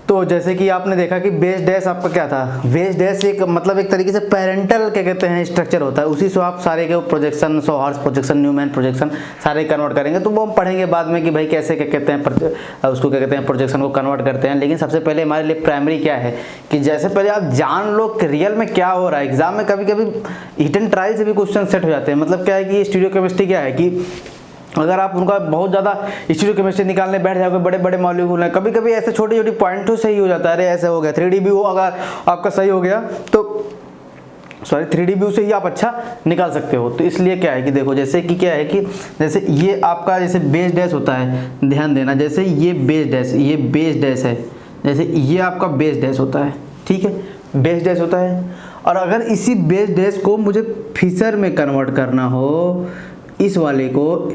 तो जैसे कि आपने देखा कि बेस डैश आपका क्या था, बेस डैश एक मतलब एक तरीके से पेरेंटल क्या कहते हैं स्ट्रक्चर होता है, उसी से आप सारे के प्रोजेक्शन, सो हॉर्स प्रोजेक्शन, न्यूमैन प्रोजेक्शन सारे कन्वर्ट करेंगे। तो वो हम पढ़ेंगे बाद में कि भाई कैसे क्या कहते हैं उसको क्या कहते हैं प्रोजेक्शन को कन्वर्ट करते हैं। लेकिन सबसे पहले हमारे लिए प्राइमरी क्या है कि जैसे पहले आप जान लो कि रियल में क्या हो रहा है। एग्जाम में कभी कभी हिट एंड ट्रायल से भी क्वेश्चन सेट हो जाते हैं। मतलब क्या है कि स्टीरियो केमिस्ट्री क्या है कि अगर आप उनका बहुत ज़्यादा स्टीरियो केमिस्ट्री निकालने बैठ जाओगे, बड़े बड़े मॉलिक्यूल हैं, कभी कभी ऐसे छोटी छोटी पॉइंटों से ही हो जाता है। अरे ऐसे हो गया 3D व्यू अगर आपका सही हो गया तो 3D व्यू से ही आप अच्छा निकाल सकते हो। तो इसलिए क्या है कि देखो जैसे कि क्या है कि जैसे ये आपका जैसे बेस डैश होता है, ध्यान देना, जैसे ये बेस डैश, ये बेस डैश है, जैसे ये आपका बेस डैश होता है, ठीक है, बेस डैश होता है। और अगर इसी बेस डैश को मुझे फिशर में कन्वर्ट करना हो, इस वाले को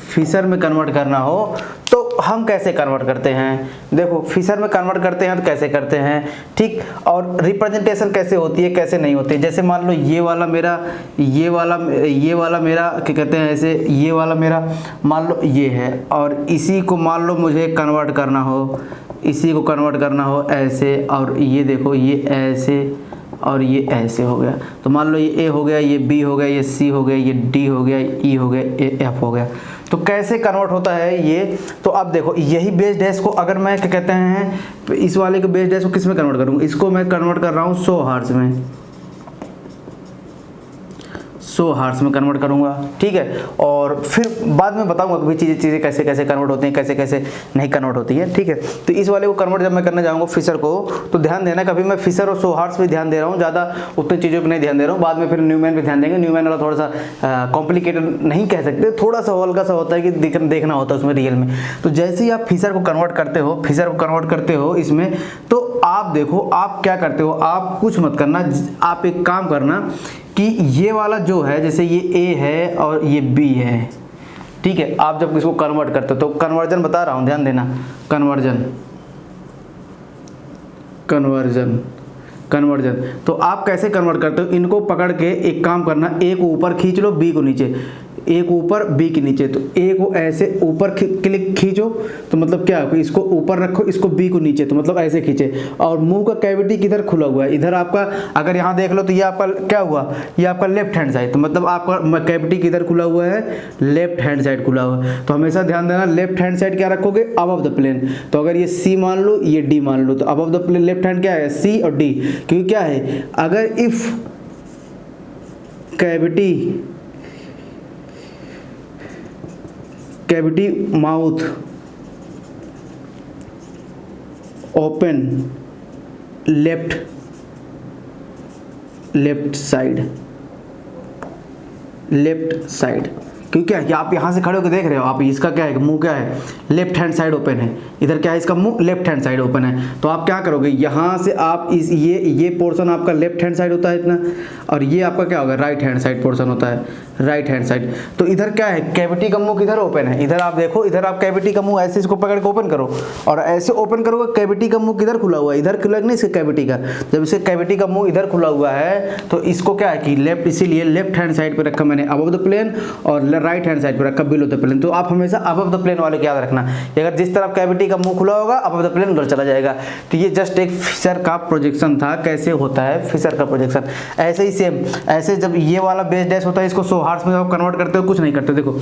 फिशर में कन्वर्ट करना हो तो हम कैसे कन्वर्ट करते हैं? देखो फिशर में कन्वर्ट करते हैं तो कैसे करते हैं, ठीक। और रिप्रेजेंटेशन कैसे होती है, कैसे नहीं होती है। जैसे मान लो ये वाला मेरा क्या कहते हैं, ऐसे ये वाला मेरा मान लो ये है, और इसी को मान लो मुझे कन्वर्ट करना हो, इसी को कन्वर्ट करना हो ऐसे, और ये देखो ये ऐसे और ये ऐसे हो गया। तो मान लो ये ए हो गया, ये बी हो गया, ये सी हो गया, ये डी हो गया, ई हो गया, ए एफ हो गया। तो कैसे कन्वर्ट होता है ये? तो अब देखो यही बेस डैश को अगर मैं क्या कहते हैं इस वाले के बेस डैश को किस में कन्वर्ट करूँगा, इसको मैं कन्वर्ट कर रहा हूँ 100 हर्ट्ज में, 100 हर्ट्ज में कन्वर्ट करूँगा, ठीक है। और फिर बाद में बताऊँगा कि चीज़ें कैसे कैसे कन्वर्ट होती हैं, कैसे कैसे नहीं कन्वर्ट होती है, ठीक है। तो इस वाले को कन्वर्ट जब मैं करने जाऊँगा फिशर को, तो ध्यान देना कभी मैं फिशर और 100 हर्ट्ज पे ध्यान दे रहा हूँ, ज़्यादा उतनी चीज़ों पर नहीं ध्यान दे रहा हूँ। बाद में फिर न्यूमैन पे ध्यान देंगे। न्यूमैन वाला थोड़ा सा कॉम्प्लिकेटेड नहीं कह सकते, थोड़ा सा हल्का सा होता है कि देखना होता है उसमें रियल में। तो जैसे ही आप फिशर को कन्वर्ट करते हो इसमें, तो आप देखो आप क्या करते हो, आप कुछ मत करना, आप एक काम करना कि ये वाला जो है जैसे ये ए है और ये बी है, ठीक है। आप जब इसको कन्वर्ट करते हो तो कन्वर्जन बता रहा हूँ, ध्यान देना, कन्वर्जन। तो आप कैसे कन्वर्ट करते हो, इनको पकड़ के एक काम करना, ए को ऊपर खींच लो, बी को नीचे, ए को ऊपर बी के नीचे। तो ए को ऐसे ऊपर क्लिक खींचो तो मतलब क्या है, इसको ऊपर रखो, इसको बी को नीचे, तो मतलब ऐसे खींचे। और मुंह का कैविटी किधर खुला हुआ है, इधर आपका अगर यहाँ देख लो तो ये आपका क्या हुआ, ये आपका लेफ्ट हैंड साइड। तो मतलब आपका कैविटी किधर खुला हुआ है, लेफ्ट हैंड साइड खुला हुआ है। तो हमेशा ध्यान देना लेफ्ट हैंड साइड क्या रखोगे, अबव द प्लेन। तो अगर ये सी मान लो, ये डी मान लो, तो above the plane left hand क्या है, सी और डी। क्योंकि क्या है, अगर if cavity mouth open left side, क्योंकि क्या है कि आप यहाँ से खड़े होकर देख रहे हो, आप इसका क्या है मुंह क्या है, लेफ्ट हैंड साइड ओपन है, इधर क्या है इसका मुंह लेफ्ट हैंड साइड ओपन है। तो आप क्या करोगे, यहाँ से आप इस ये पोर्शन आपका लेफ्ट हैंड साइड होता है इतना, और ये आपका क्या होगा, राइट हैंड साइड पोर्शन होता है, राइट हैंड साइड। तो इधर क्या है, कैविटी का मुंह किधर ओपन है, इधर आप देखो, इधर आप कैविटी का मुंह ऐसे इसको पकड़ के ओपन करो, और ऐसे ओपन करोगे, कैविटी का मुंह किधर खुला हुआ है, इधर खुला नहीं इसके कैविटी का। जब इसके कैविटी का मुंह इधर खुला हुआ है तो इसको क्या है कि लेफ्ट, इसीलिए लेफ्ट हैंड साइड पे रखा मैंने अबव द प्लेन, और राइट हैंड साइड पे रखा बिलो द प्लेन। तो आप हमेशा अबव द प्लेन वाले को याद रखना, अगर जिस तरफ कैविटी का मुंह खुला होगा अबव द प्लेन उधर चला जाएगा। तो ये जस्ट एक फिशर का प्रोजेक्शन था, कैसे होता है फिशर का प्रोजेक्शन। ऐसे ही सेम, ऐसे जब ये वाला बेस डैश होता है, इसको 100 हर्ट्ज में आप कन्वर्ट करते हो, कुछ नहीं करते। देखो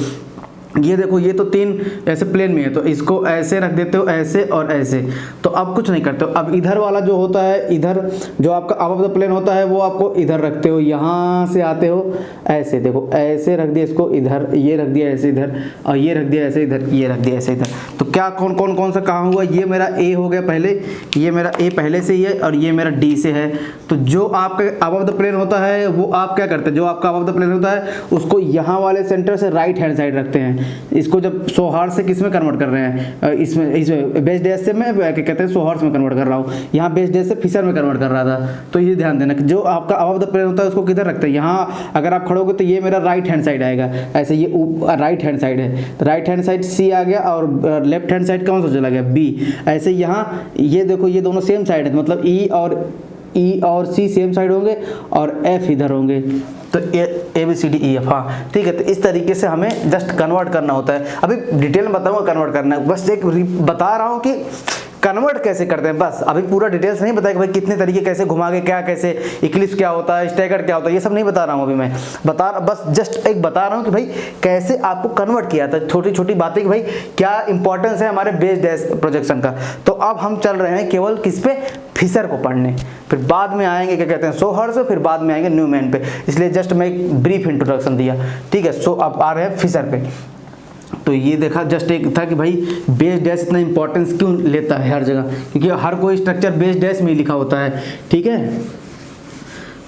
ये देखो, ये तो 3 ऐसे प्लेन में है, तो इसको ऐसे रख देते हो, ऐसे और ऐसे। तो अब कुछ नहीं करते हो। अब इधर वाला जो होता है, इधर जो आपका अबव द प्लेन होता है, वो आपको इधर रखते हो, यहाँ से आते हो ऐसे, देखो ऐसे रख दिया इसको इधर, ये रख दिया ऐसे इधर, और ये रख दिया ऐसे इधर, ये रख दिया ऐसे इधर। तो क्या कौन सा कहाँ हुआ, ये मेरा ए हो गया पहले, ये मेरा ए पहले से ही है, और ये मेरा डी से है। तो जो आपका अबव द प्लेन होता है वो आप क्या करते हैं, जो आपका अबव द प्लेन होता है उसको यहाँ वाले सेंटर से राइट हैंड साइड रखते हैं। इसको जब 100 हर्ट्ज से किस में कन्वर्ट कर रहे हैं, इसमें बेस डैश से मैं क्या कहते हैं 100 हर्ट्ज में कन्वर्ट कर रहा हूँ, यहाँ बेस डैश से फिशर में कन्वर्ट कर रहा था। तो ये ध्यान देना कि जो आपका अबव द प्लेन होता है उसको किधर रखते हैं, यहाँ अगर आप खड़ोगे तो ये मेरा राइट हैंड साइड आएगा, ऐसे ये राइट हैंड साइड है, तो राइट हैंड साइड सी आ गया, और लेफ्ट हैंड साइड कौन सा चला गया, बी। ऐसे यहाँ ये देखो, ये दोनों सेम साइड है, मतलब ई और सी सेम साइड होंगे, और एफ इधर होंगे। तो A B C D E F, हाँ ठीक है। तो इस तरीके से हमें जस्ट कन्वर्ट करना होता है। अभी डिटेल में बताऊंगा कन्वर्ट करना है, बस एक बता रहा हूँ कि कन्वर्ट कैसे करते हैं, बस अभी पूरा डिटेल्स नहीं बताया कि भाई कितने तरीके कैसे घुमा के क्या कैसे इक्लिप्स क्या होता है, स्टैगर क्या होता है, ये सब नहीं बता रहा हूँ अभी मैं बस जस्ट एक बता रहा हूँ कि भाई कैसे आपको कन्वर्ट किया था, छोटी छोटी बातें कि भाई क्या इंपॉर्टेंस है हमारे बेस डैश प्रोजेक्शन का। तो अब हम चल रहे हैं केवल किस पे, फिशर को पढ़ने, फिर बाद में आएंगे क्या कहते हैं सोहर्स, फिर बाद में आएंगे न्यूमैन पे, इसलिए जस्ट मैं एक ब्रीफ इंट्रोडक्शन दिया, ठीक है। सो अब आ रहे हैं फिशर पे। तो ये देखा जस्ट एक था कि भाई बेस डैश इतना इंपॉर्टेंस क्यों लेता है हर जगह, क्योंकि हर कोई स्ट्रक्चर बेस डैश में ही लिखा होता है, ठीक है।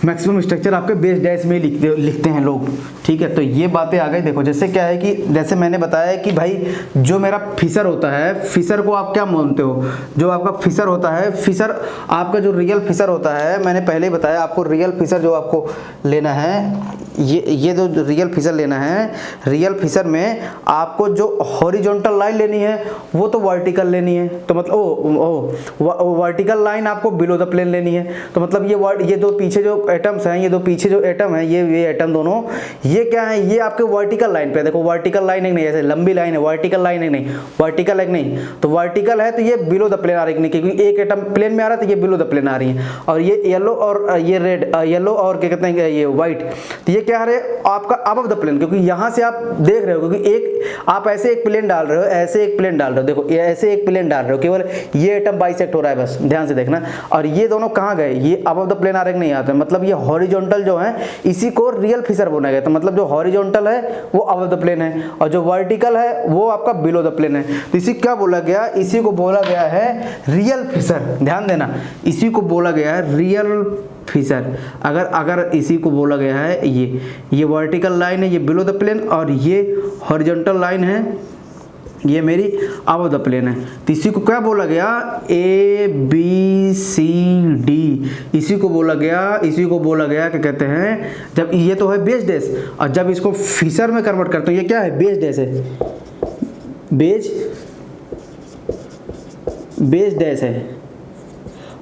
मैक्सिमम स्ट्रक्चर आपके बेस डैश में लिखते हैं लोग, ठीक है। तो ये बातें आ गई। देखो जैसे क्या है कि जैसे मैंने बताया कि भाई जो मेरा फिशर होता है, फिशर को आप क्या मानते हो, जो आपका फिशर होता है, फिशर आपका जो रियल फिशर होता है, मैंने पहले ही बताया आपको रियल फिशर जो आपको लेना है, ये जो रियल फिशर लेना है, रियल फिशर में आपको जो हॉरिजॉन्टल लाइन लेनी है वो तो वर्टिकल लेनी है, तो मतलब वर्टिकल लाइन आपको बिलो द प्लेन लेनी है। तो मतलब ये दो पीछे जो एटम्स हैं, ये दो पीछे जो एटम है, ये एटम दोनों ये क्या है, ये आपके वर्टिकल लाइन पे, देखो वर्टिकल लाइन है नहीं, ऐसे लंबी लाइन है, वर्टिकल लाइन है नहीं, वर्टिकल है नहीं, तो वर्टिकल है तो ये बिलो द प्लेन आ रही है, क्योंकि एक एटम प्लेन में आ रहा है तो ये बिलो द प्लेन आ रही है। और ये येलो और ये रेड, येलो और क्या कहते हैं ये व्हाइट, तो ये क्या है आपका अबव द प्लेन, क्योंकि यहाँ से आप देख रहे हो, क्योंकि एक आप ऐसे एक प्लेन डाल रहे हो, ऐसे एक प्लेन डाल रहे हो, देखो ये ऐसे एक प्लेन डाल रहे हो, केवल ये एटम बाइसेक्ट हो रहा है, बस ध्यान से देखना। और ये दोनों कहाँ गए, ये अबव द प्लेन आ रहे नहीं आते, मतलब ये हॉरिजॉन्टल जो है इसी को रियल फिशर बोला गया। तो मतलब जो हॉरिजॉन्टल है वो अबव द प्लेन है और जो वर्टिकल है वो आपका बिलो द प्लेन है। तो इसी क्या बोला गया, इसी को बोला गया है रियल फिशर, ध्यान देना, इसी को बोला गया है रियल फिशर। अगर इसी को बोला गया है, ये वर्टिकल लाइन है, ये बिलो द प्लेन, और ये हॉरिजॉन्टल लाइन है, ये मेरी अबव द प्लेन है। तो इसी को क्या बोला गया, ए बी सी डी, इसी को बोला गया क्या कहते हैं, जब ये तो है बेस डैश, और जब इसको फिशर में कन्वर्ट करते हो, ये क्या है बेस डैश है, बेस डैश है,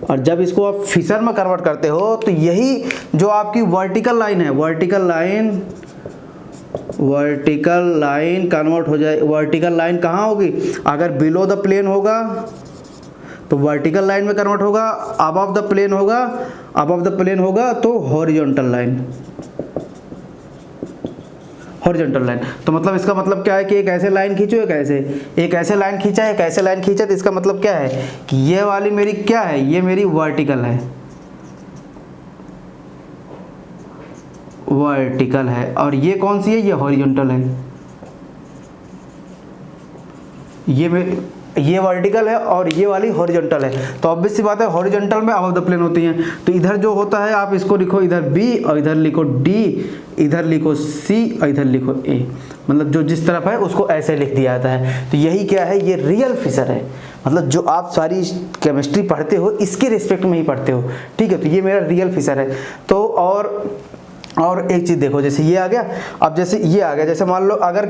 और जब इसको आप फिशर में कन्वर्ट करते हो तो यही जो आपकी वर्टिकल लाइन है, वर्टिकल लाइन कन्वर्ट हो जाए। वर्टिकल लाइन कहाँ होगी, अगर बिलो द प्लेन होगा तो वर्टिकल लाइन में कन्वर्ट होगा, अबव द प्लेन होगा तो हॉरिजॉन्टल लाइन। तो मतलब इसका मतलब क्या है कि एक ऐसे लाइन खींचो, एक ऐसे लाइन खींचा, तो इसका मतलब क्या है कि ये वाली मेरी क्या है, ये मेरी वर्टिकल है, और ये कौन सी है, ये हॉरिजॉन्टल है। ये वर्टिकल है और ये वाली हॉरिजॉन्टल है। तो ऑब्वियस सी बात है हॉरिजॉन्टल में अबव द प्लेन होती हैं। तो इधर जो होता है आप इसको लिखो, इधर बी और इधर लिखो डी, इधर लिखो सी और इधर लिखो ए, मतलब जो जिस तरफ है उसको ऐसे लिख दिया जाता है। तो यही क्या है, ये रियल फिशर है, मतलब जो आप सारी केमिस्ट्री पढ़ते हो इसके रिस्पेक्ट में ही पढ़ते हो, ठीक है। तो ये मेरा रियल फिशर है। तो और एक चीज़ देखो, जैसे ये आ गया, अब जैसे ये आ गया, जैसे मान लो अगर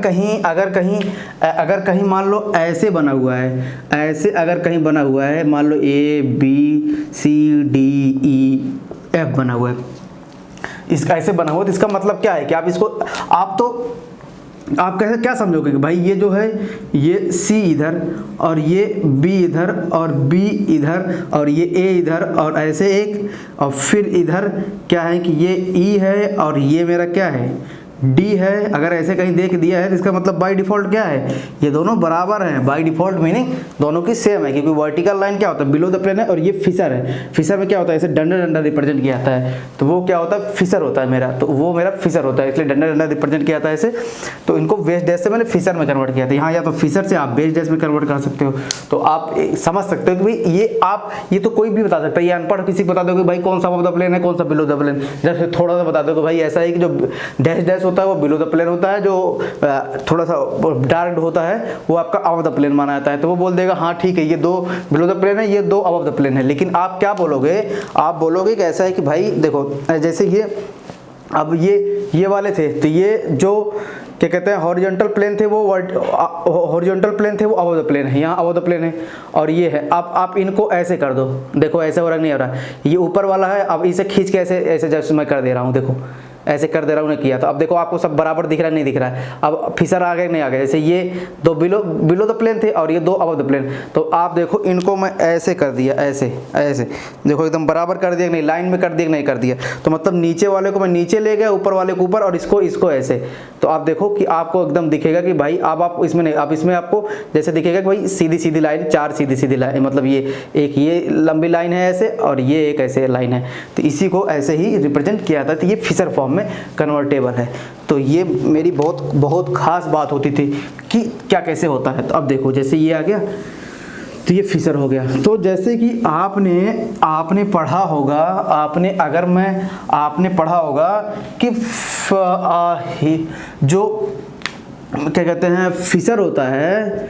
कहीं मान लो ऐसे बना हुआ है, ऐसे अगर कहीं बना हुआ है, मान लो A B C D E F बना हुआ है, इसका ऐसे बना हुआ, तो इसका मतलब क्या है कि आप इसको आप कैसे क्या समझोगे कि भाई ये जो है ये सी इधर और ये बी इधर और बी इधर और ये ए इधर और ऐसे एक, और फिर इधर क्या है कि ये ई है और ये मेरा क्या है डी है। अगर ऐसे कहीं देख दिया है तो इसका मतलब बाय डिफ़ॉल्ट क्या है, ये दोनों बराबर हैं, बाय डिफ़ॉल्ट मीनिंग दोनों की सेम है, क्योंकि वर्टिकल लाइन क्या होता है बिलो द प्लेन है और ये फिशर है। फिशर में क्या होता है, ऐसे डंडा रिप्रेजेंट किया जाता है, तो वो क्या होता है फिशर होता है मेरा, तो वो मेरा फिशर होता है, इसलिए डंडा रिप्रेजेंट किया जाता है ऐसे। तो इनको बेस डैश से मैंने फिशर में कन्वर्ट किया था, यहाँ या तो फिशर से आप बेस डैश में कन्वर्ट कर सकते हो। तो आप समझ सकते हो कि भाई ये तो कोई भी बता सकता है, ये अनपढ़ किसी को बता दो कि भाई कौन सा अबव द प्लेन है कौन सा बिलो द प्लेन, जैसे थोड़ा सा बता दो कि भाई ऐसा है कि जो डैश डैश होता है वो बिलो द प्लेन होता है, जो थोड़ा सा डार्क होता है वो आपका अबव द प्लेन माना जाता है। तो वो बोल देगा हाँ ठीक है ये दो बिलो द प्लेन है, ये दो अबव द प्लेन है। लेकिन आप क्या बोलोगे, आप बोलोगे कि ऐसा है कि भाई देखो जैसे ये अब ये वाले थे, तो ये जो क्या कहते हैं हॉरिजॉन्टल प्लेन थे वो अबव द प्लेन है, यहाँ अबव द प्लेन है, और ये है। आप इनको ऐसे कर दो, देखो ऐसे हो रहा नहीं हो रहा, ये ऊपर वाला है, अब इसे खींच के ऐसे जैसे मैं कर दे रहा हूँ, देखो ऐसे कर दे रहा हूँ, उन्हें किया। तो अब देखो आपको सब बराबर दिख रहा है नहीं दिख रहा है। अब फिसर आ गए नहीं आ गए, जैसे ये दो बिलो द प्लेन थे और ये दो अबव द प्लेन। तो आप देखो इनको मैं ऐसे कर दिया, ऐसे ऐसे देखो एकदम बराबर कर दिया कि नहीं, लाइन में कर दिया कि नहीं कर दिया। तो मतलब नीचे वाले को मैं नीचे ले गया, ऊपर वाले को ऊपर, और इसको ऐसे। तो आप देखो कि आपको एकदम दिखेगा कि भाई अब आप इसमें नहीं, आप इसमें आपको जैसे दिखेगा कि भाई सीधी सीधी लाइन, 4 सीधी सीधी लाइन, मतलब ये एक ये लंबी लाइन है ऐसे और ये एक ऐसे लाइन है। तो इसी को ऐसे ही रिप्रेजेंट किया था। तो ये फिशर फॉर्म में कन्वर्टेबल है। तो ये मेरी बहुत खास बात होती थी कि क्या कैसे होता है। तो अब देखो जैसे ये आ गया तो ये फिशर हो गया। तो जैसे कि आपने पढ़ा होगा, आपने पढ़ा होगा कि जो क्या कहते हैं फिशर होता है,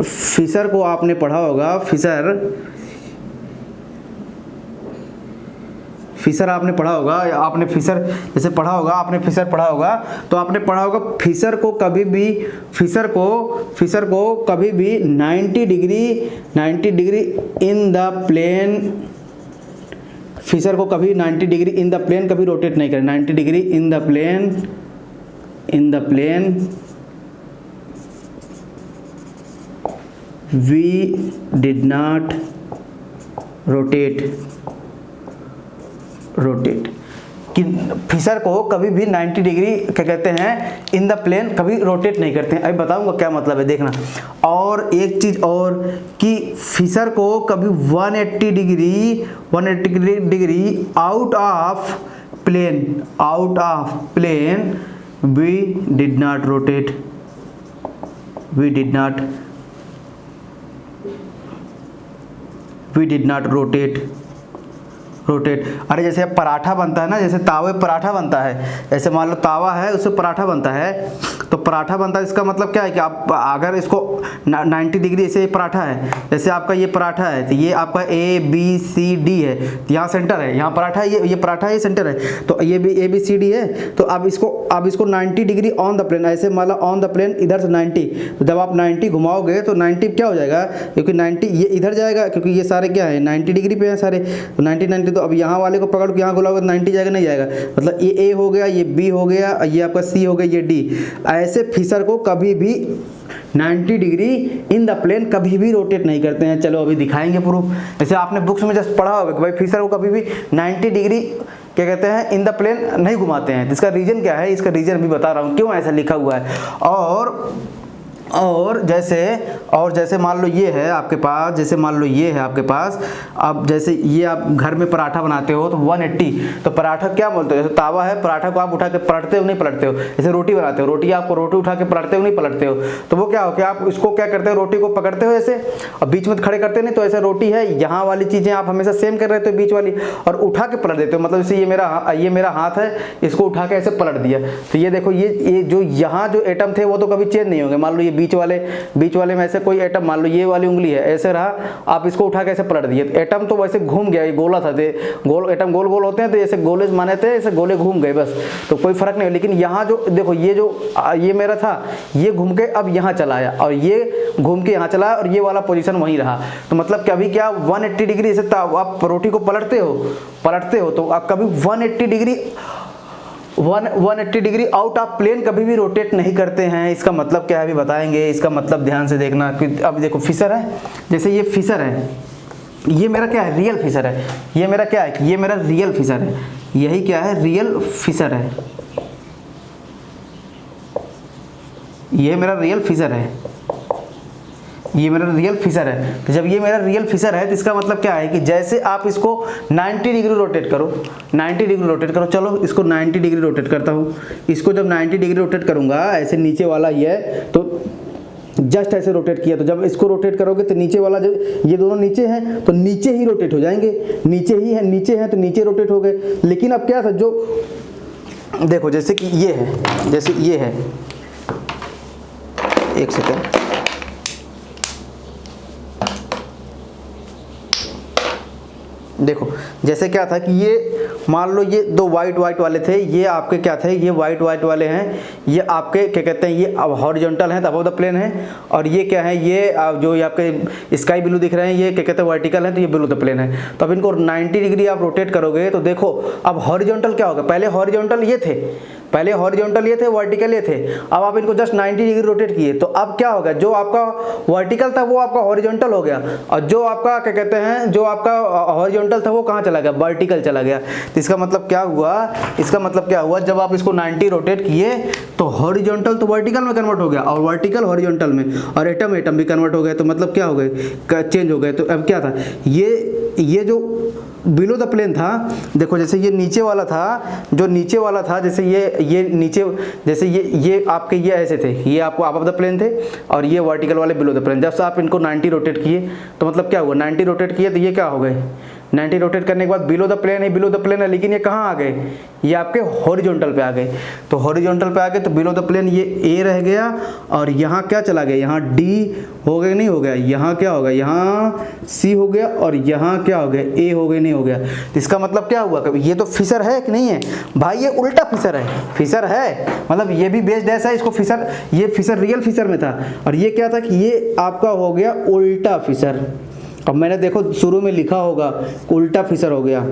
फिशर को आपने पढ़ा होगा, फिशर आपने पढ़ा होगा, आपने फिशर जैसे पढ़ा होगा, आपने फिशर पढ़ा होगा। तो आपने पढ़ा होगा फिशर को कभी भी 90 degree in the plane, Fischer को कभी 90 डिग्री इन द प्लेन कभी रोटेट नहीं करें। 90 degree in the plane we did not rotate कि फिशर को कभी भी 90 डिग्री क्या कहते हैं इन द प्लेन कभी रोटेट नहीं करते हैं। अभी बताऊंगा क्या मतलब है, देखना। और एक चीज़ और कि फिशर को कभी 180 degree out of plane we did not rotate अरे जैसे पराठा बनता है ना, जैसे तावे पराठा बनता है, जैसे मान लो तावा है उससे पराठा बनता है। तो पराठा बनता है, इसका मतलब क्या है कि आप अगर इसको 90 डिग्री, ऐसे ये पराठा है, जैसे आपका ये पराठा है तो ये आपका ABCD है, यहाँ सेंटर है, यहाँ पराठा है, ये पराठा है, ये सेंटर है। तो ये भी ABCD है। तो अब इसको 90 डिग्री ऑन द प्लेन, ऐसे मान लो ऑन द प्लेन इधर से 90, तो जब आप 90 घुमाओगे तो 90 क्या हो जाएगा, क्योंकि 90 ये इधर जाएगा, क्योंकि ये सारे क्या है 90 डिग्री पे हैं सारे। तो 90 तो अब यहाँ वाले को पकड़ के यहाँ घुलाओगे तो 90 जाएगा नहीं जाएगा। मतलब ये A हो गया, ये B हो गया, ये आपका C हो गया, ये D। ऐसे फिशर को कभी भी 90 डिग्री इन द प्लेन कभी भी रोटेट नहीं करते हैं। चलो अभी दिखाएंगे प्रूफ। जैसे आपने बुक्स में जस्ट पढ़ा होगा कि भाई फिशर को कभी भी 90 डिग्री क्या कहते हैं इन द प्लेन नहीं घुमाते हैं। इसका रीजन क्या है, इसका रीजन भी बता रहा हूँ क्यों ऐसा लिखा हुआ है। और जैसे मान लो ये है आपके पास, जैसे मान लो ये है आपके पास, अब जैसे ये आप घर में पराठा बनाते हो तो 180, तो पराठा क्या बोलते हो, जैसे तावा है, पराठा को आप उठा के पलटते हो नहीं पलटते हो। जैसे रोटी बनाते हो, रोटी आपको रोटी उठा के पलटते हो नहीं पलटते हो। तो वो क्या हो कि आप इसको क्या करते हो, रोटी को पकड़ते हो ऐसे और बीच में खड़े करते नहीं। तो ऐसे रोटी है, यहाँ वाली चीज़ें आप हमेशा सेम कर रहे थे बीच वाली, और उठा के पलट देते हो। मतलब जैसे ये मेरा हाथ है, इसको उठा के ऐसे पलट दिया। तो ये देखो ये जो यहाँ जो एटम थे वो तो कभी चेंज नहीं होंगे। मान लो ये बीच वाले में ऐसे कोई एटम, मान लो ये वाली उंगली है, ऐसे रहा, आप इसको उठा के ऐसे पलट दिए, एटम तो वैसे घूम गया, ये गोला था, एटम गोल गोल होते हैं, तो ऐसे गोले माने थे, ऐसे गोले घूम गए बस, तो कोई फर्क नहीं। लेकिन यहाँ जो देखो ये मेरा था, ये घूम के अब यहाँ चला आया, और ये घूम के यहाँ चला, और ये वाला पोजीशन वहीं रहा। तो मतलब कि अभी क्या 180 डिग्री ऐसे आप रोटी को पलटते हो तो आप कभी 180 डिग्री आउट ऑफ प्लेन कभी भी रोटेट नहीं करते हैं। इसका मतलब क्या है अभी बताएंगे। इसका मतलब ध्यान से देखना। अब देखो फिशर है, जैसे ये फिशर है, ये मेरा क्या है, रियल फिशर है। ये मेरा क्या है, ये मेरा रियल फिशर है। यही क्या है, रियल फिशर है। ये मेरा रियल फिशर है, ये मेरा रियल फिशर है। तो जब ये मेरा रियल फिशर है तो इसका मतलब क्या है कि जैसे आप इसको 90 डिग्री रोटेट करो, 90 डिग्री रोटेट करो। चलो इसको 90 डिग्री रोटेट करता हूँ। इसको जब 90 डिग्री रोटेट करूँगा, ऐसे नीचे वाला ये है, तो जस्ट ऐसे रोटेट किया, तो जब इसको रोटेट करोगे तो नीचे वाला जो ये दोनों नीचे हैं तो नीचे ही रोटेट हो जाएंगे, नीचे हैं तो नीचे रोटेट हो गए। लेकिन अब क्या था, जो देखो जैसे कि ये है, जैसे ये है, एक सेकेंड, देखो जैसे क्या था कि ये मान लो ये दो वाइट वाले थे, ये आपके क्या थे, ये वाइट वाले हैं, ये आपके क्या कहते हैं, ये अब हॉरिजॉन्टल हैं, अबव द प्लेन है। और ये क्या है, ये जो ये आपके स्काई ब्लू दिख रहे हैं, ये क्या कहते हैं वर्टिकल है, तो ये बिलो द प्लेन है। तो अब इनको 90 डिग्री आप रोटेट करोगे तो देखो अब हॉरिजॉन्टल क्या होगा, पहले हॉरिजॉन्टल ये थे, पहले हॉरिजॉन्टल ये थे, वर्टिकल ये थे। अब आप इनको जस्ट 90 डिग्री रोटेट किए तो अब क्या होगा, जो आपका वर्टिकल था वो आपका हॉरिजॉन्टल हो गया, और जो आपका क्या कहते हैं, जो आपका हॉरिजॉन्टल था वो कहाँ चला गया, वर्टिकल चला गया। तो इसका मतलब क्या हुआ, इसका मतलब क्या हुआ, जब आप इसको 90 रोटेट किए तो हॉरिजॉन्टल तो वर्टिकल में कन्वर्ट हो गया, और वर्टिकल हॉरिजॉन्टल में, और एटम भी कन्वर्ट हो गए। तो मतलब क्या हो गए, चेंज हो गए। तो अब क्या था, ये जो बिलो द प्लेन था, देखो जैसे ये नीचे वाला था, जो नीचे वाला था, जैसे ये नीचे, जैसे ये आपके ये ऐसे थे, ये आपको अबव द प्लेन थे, और ये वर्टिकल वाले बिलो द प्लेन। जब से आप इनको 90 रोटेट किए तो मतलब क्या हुआ, 90 रोटेट किए तो ये क्या हो गए, 90 रोटेट करने के बाद बिलो द प्लेन है, बिलो द प्लेन है, लेकिन ये कहाँ आ गए, ये आपके हॉरिजॉन्टल पे आ गए। तो हॉरिजॉन्टल पे आ गए तो बिलो द प्लेन ये ए रह गया, और यहाँ क्या चला गया, यहाँ डी हो गया, नहीं हो गया, यहाँ क्या हो गया, यहाँ सी हो गया, और यहाँ क्या हो गया, ए हो गया, नहीं हो गया। तो इसका मतलब क्या हुआ, ये तो फिशर है कि नहीं है भाई, ये उल्टा फिशर है, फिशर है मतलब ये भी बेस्ड ऐसा है, इसको फिशर, ये फिशर रियल फिशर में था, और ये क्या था कि ये आपका हो गया उल्टा फिशर। अब मैंने देखो शुरू में लिखा होगा उल्टा फिशर हो गया,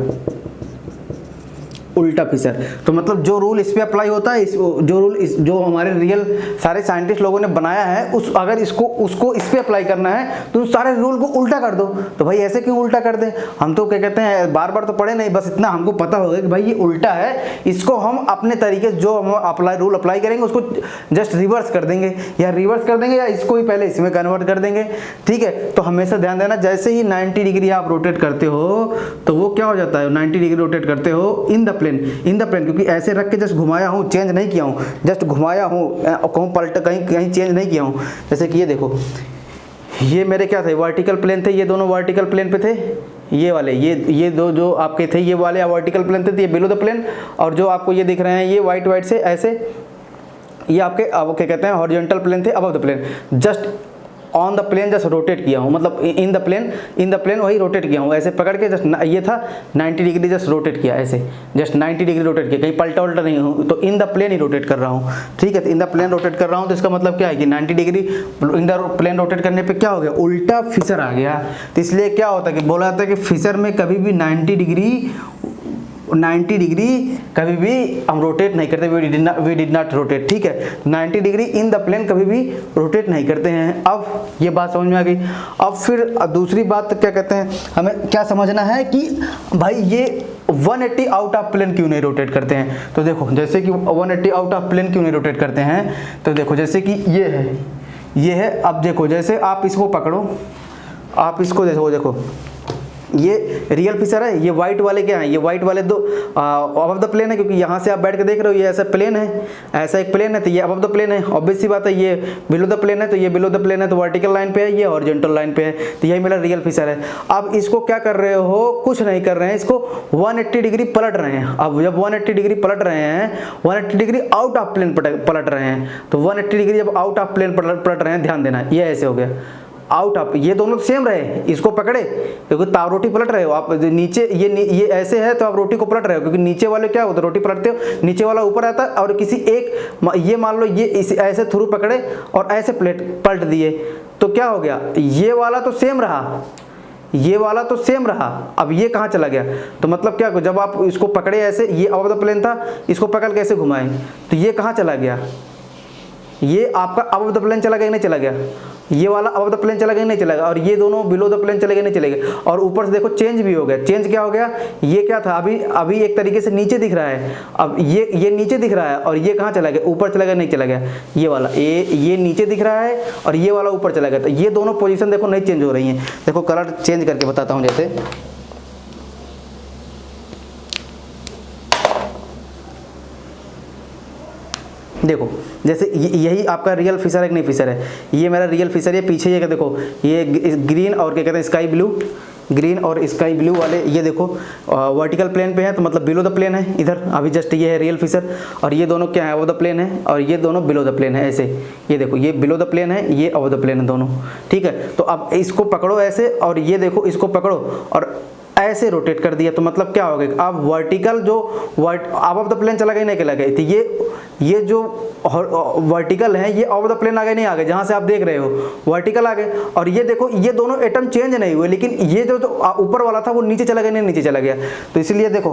उल्टा फिशर। तो मतलब जो रूल इस पे अप्लाई होता है, जो रूल जो हमारे रियल सारे साइंटिस्ट लोगों ने बनाया है, अगर उसको इस पे अप्लाई करना है तो उस सारे रूल को उल्टा कर दो। तो भाई ऐसे क्यों उल्टा कर दें, हम तो क्या कहते हैं बार बार तो पढ़े नहीं, बस इतना हमको पता होगा कि भाई ये उल्टा है, इसको हम अपने तरीके से जो हम रूल अप्लाई करेंगे उसको जस्ट रिवर्स कर देंगे, या रिवर्स कर देंगे, या इसको ही पहले इसमें कन्वर्ट कर देंगे। ठीक है, तो हमेशा ध्यान देना, जैसे ही 90 डिग्री आप रोटेट करते हो तो वो क्या हो जाता है, 90 डिग्री रोटेट करते हो इन द प्लेन, क्योंकि ऐसे रख के जस्ट घुमाया हूँ, चेंज नहीं किया हूँ, जस्ट घुमाया हूँ, कहूँ पलट कहीं चेंज नहीं किया हूँ। जैसे कि ये देखो, ये मेरे क्या थे, वर्टिकल प्लेन थे, ये दोनों वर्टिकल प्लेन पे थे, ये वाले ये दो जो आपके थे, ये वाले वर्टिकल प्लेन थे, तो ये बिलो द प्लेन, और जो आपको ये दिख रहे हैं ये वाइट से ऐसे, ये आपके अब क्या कहते हैं हॉरिजॉन्टल प्लेन थे, above the plane. Just on the plane just rotate किया हूँ, मतलब इन द प्लेन वही रोटेट किया हूँ, ऐसे पकड़ के जस्ट ये था 90 डिग्री जस्ट रोटेट किया, ऐसे जस्ट 90 डिग्री रोटेट किया, कहीं पलटा उल्टा नहीं हूँ, तो इन द प्लेन ही रोटेट कर रहा हूँ। ठीक है, तो इन द प्लेन रोटेट कर रहा हूँ, तो इसका मतलब क्या है कि 90 degree in the plane rotate करने पे क्या हो गया, उल्टा फिशर आ गया। तो इसलिए क्या होता है कि बोला जाता है कि फिशर में कभी भी 90 डिग्री कभी भी हम रोटेट नहीं करते, वी डिड नॉट रोटेट। ठीक है, 90 डिग्री इन द प्लेन कभी भी रोटेट नहीं करते हैं। अब ये बात समझ में आ गई। अब फिर दूसरी बात क्या कहते हैं, हमें क्या समझना है कि भाई ये 180 आउट ऑफ प्लेन क्यों नहीं रोटेट करते हैं। तो देखो जैसे कि 180 आउट ऑफ प्लेन क्यों नहीं रोटेट करते हैं, तो देखो जैसे कि ये है। अब देखो जैसे आप इसको पकड़ो, आप इसको देखो ये रियल फिशर है, ये वाइट वाले क्या है, ये वाइट वाले दो अबव द प्लेन है, क्योंकि यहाँ से आप बैठ के देख रहे हो ये ऐसा प्लेन है, ऐसा एक प्लेन है, तो ये अबव द प्लेन है। ऑब्वियस सी बात है, ये बिलो द प्लेन है, तो ये बिलो द प्लेन है, तो वर्टिकल लाइन पे है, ये हॉरिजॉन्टल लाइन पे है, तो यही मेरा रियल फिशर है। अब इसको क्या कर रहे हो, कुछ नहीं कर रहे हैं, इसको 180 डिग्री पलट रहे हैं। अब जब 180 डिग्री पलट रहे हैं, 180 डिग्री आउट ऑफ प्लेन पलट रहे हैं, तो 180 डिग्री जब आउट ऑफ प्लेन पलट रहे हैं, ध्यान देना ये ऐसे हो गया आउट ऑफ, ये दोनों सेम रहे, इसको पकड़े क्योंकि आप रोटी पलट रहे हो, आप नीचे ये ऐसे है तो आप रोटी को पलट रहे हो, क्योंकि नीचे वाले क्या होता है, रोटी पलटते हो नीचे वाला ऊपर आता है, और किसी एक ये मान लो ये ऐसे थ्रू पकड़े और ऐसे प्लेट पलट दिए, तो क्या हो गया, ये वाला तो सेम रहा, ये वाला तो सेम रहा, अब ये कहाँ चला गया। तो मतलब क्या, जब आप इसको पकड़े ऐसे, ये अबव द प्लेन था, इसको पकड़ के ऐसे घुमाए, तो ये कहाँ चला गया, ये आपका अबव द प्लेन चला गया, नहीं चला गया, ये वाला अबव द प्लेन चला गया, नहीं चला गया, और ये दोनों बिलो द प्लेन चले गए, नहीं चले गए। और ऊपर से देखो चेंज भी हो गया। चेंज क्या हो गया, ये क्या था, अभी एक तरीके से नीचे दिख रहा है, अब ये नीचे दिख रहा है, और ये कहाँ चला गया, ऊपर चला गया, नहीं चला गया, ये वाला ये नीचे दिख रहा है और ये वाला ऊपर चला गया। तो ये दोनों पोजीशन देखो नहीं चेंज हो रही हैं। देखो कलर चेंज करके बताता हूँ, जैसे देखो जैसे यही आपका रियल फिशर है कि नहीं फिशर है, ये मेरा रियल फिशर है। पीछे ये क्या देखो, ये ग्रीन और क्या कहते हैं स्काई ब्लू, ग्रीन और स्काई ब्लू वाले ये देखो वर्टिकल प्लेन पे है, तो मतलब बिलो द प्लेन है इधर। अभी जस्ट ये है रियल फिशर, और ये दोनों क्या है, अबव द प्लेन है, और ये दोनों बिलो द प्लेन है। ऐसे ये देखो, ये बिलो द प्लेन है, ये अबव द प्लेन है दोनों। ठीक है, तो अब इसको पकड़ो ऐसे, और ये देखो इसको पकड़ो और ऐसे रोटेट कर दिया तो मतलब क्या हो गया, अब वर्टिकल जो आउट ऑफ द प्लेन चला गया नहीं चला गया, तो ये जो वर्टिकल है ये आउट ऑफ द प्लेन आ गए नहीं आ गए, जहाँ से आप देख रहे हो वर्टिकल आ गए। और ये देखो ये दोनों एटम चेंज नहीं हुए, लेकिन ये जो ऊपर वाला था वो नीचे चला गया नहीं नीचे चला गया, तो इसलिए देखो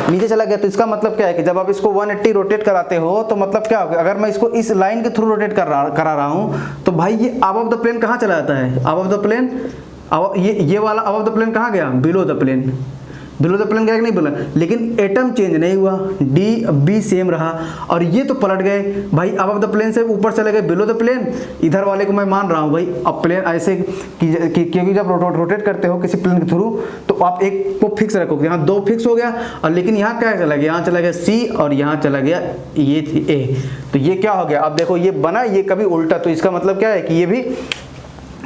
नीचे चला गया। तो इसका मतलब क्या है कि जब आप इसको 180 रोटेट कराते हो तो मतलब क्या होगा, अगर मैं इसको इस लाइन के थ्रू रोटेट करा रहा हूँ तो भाई ये आउट ऑफ द प्लेन कहाँ चला जाता है, आउट ऑफ द प्लेन, ये वाला आउट ऑफ द प्लेन कहाँ गया, below the plane, below the plane गया कि नहीं बोला, लेकिन एटम चेंज नहीं हुआ, डी बी सेम रहा। और ये तो पलट गए भाई, अब ऑफ द प्लेन से ऊपर चले गए बिलो द प्लेन, इधर वाले को मैं मान रहा हूँ भाई अब प्लेन ऐसे क्योंकि जब रोटेट करते हो किसी प्लेन के थ्रू तो आप एक को फिक्स रखोगे, यहाँ 2 फिक्स हो गया, और लेकिन यहाँ क्या चला गया, यहाँ चला गया सी और यहाँ चला गया ये थी ए, तो ये क्या हो गया, अब देखो ये बना ये कभी उल्टा, तो इसका मतलब क्या है कि ये भी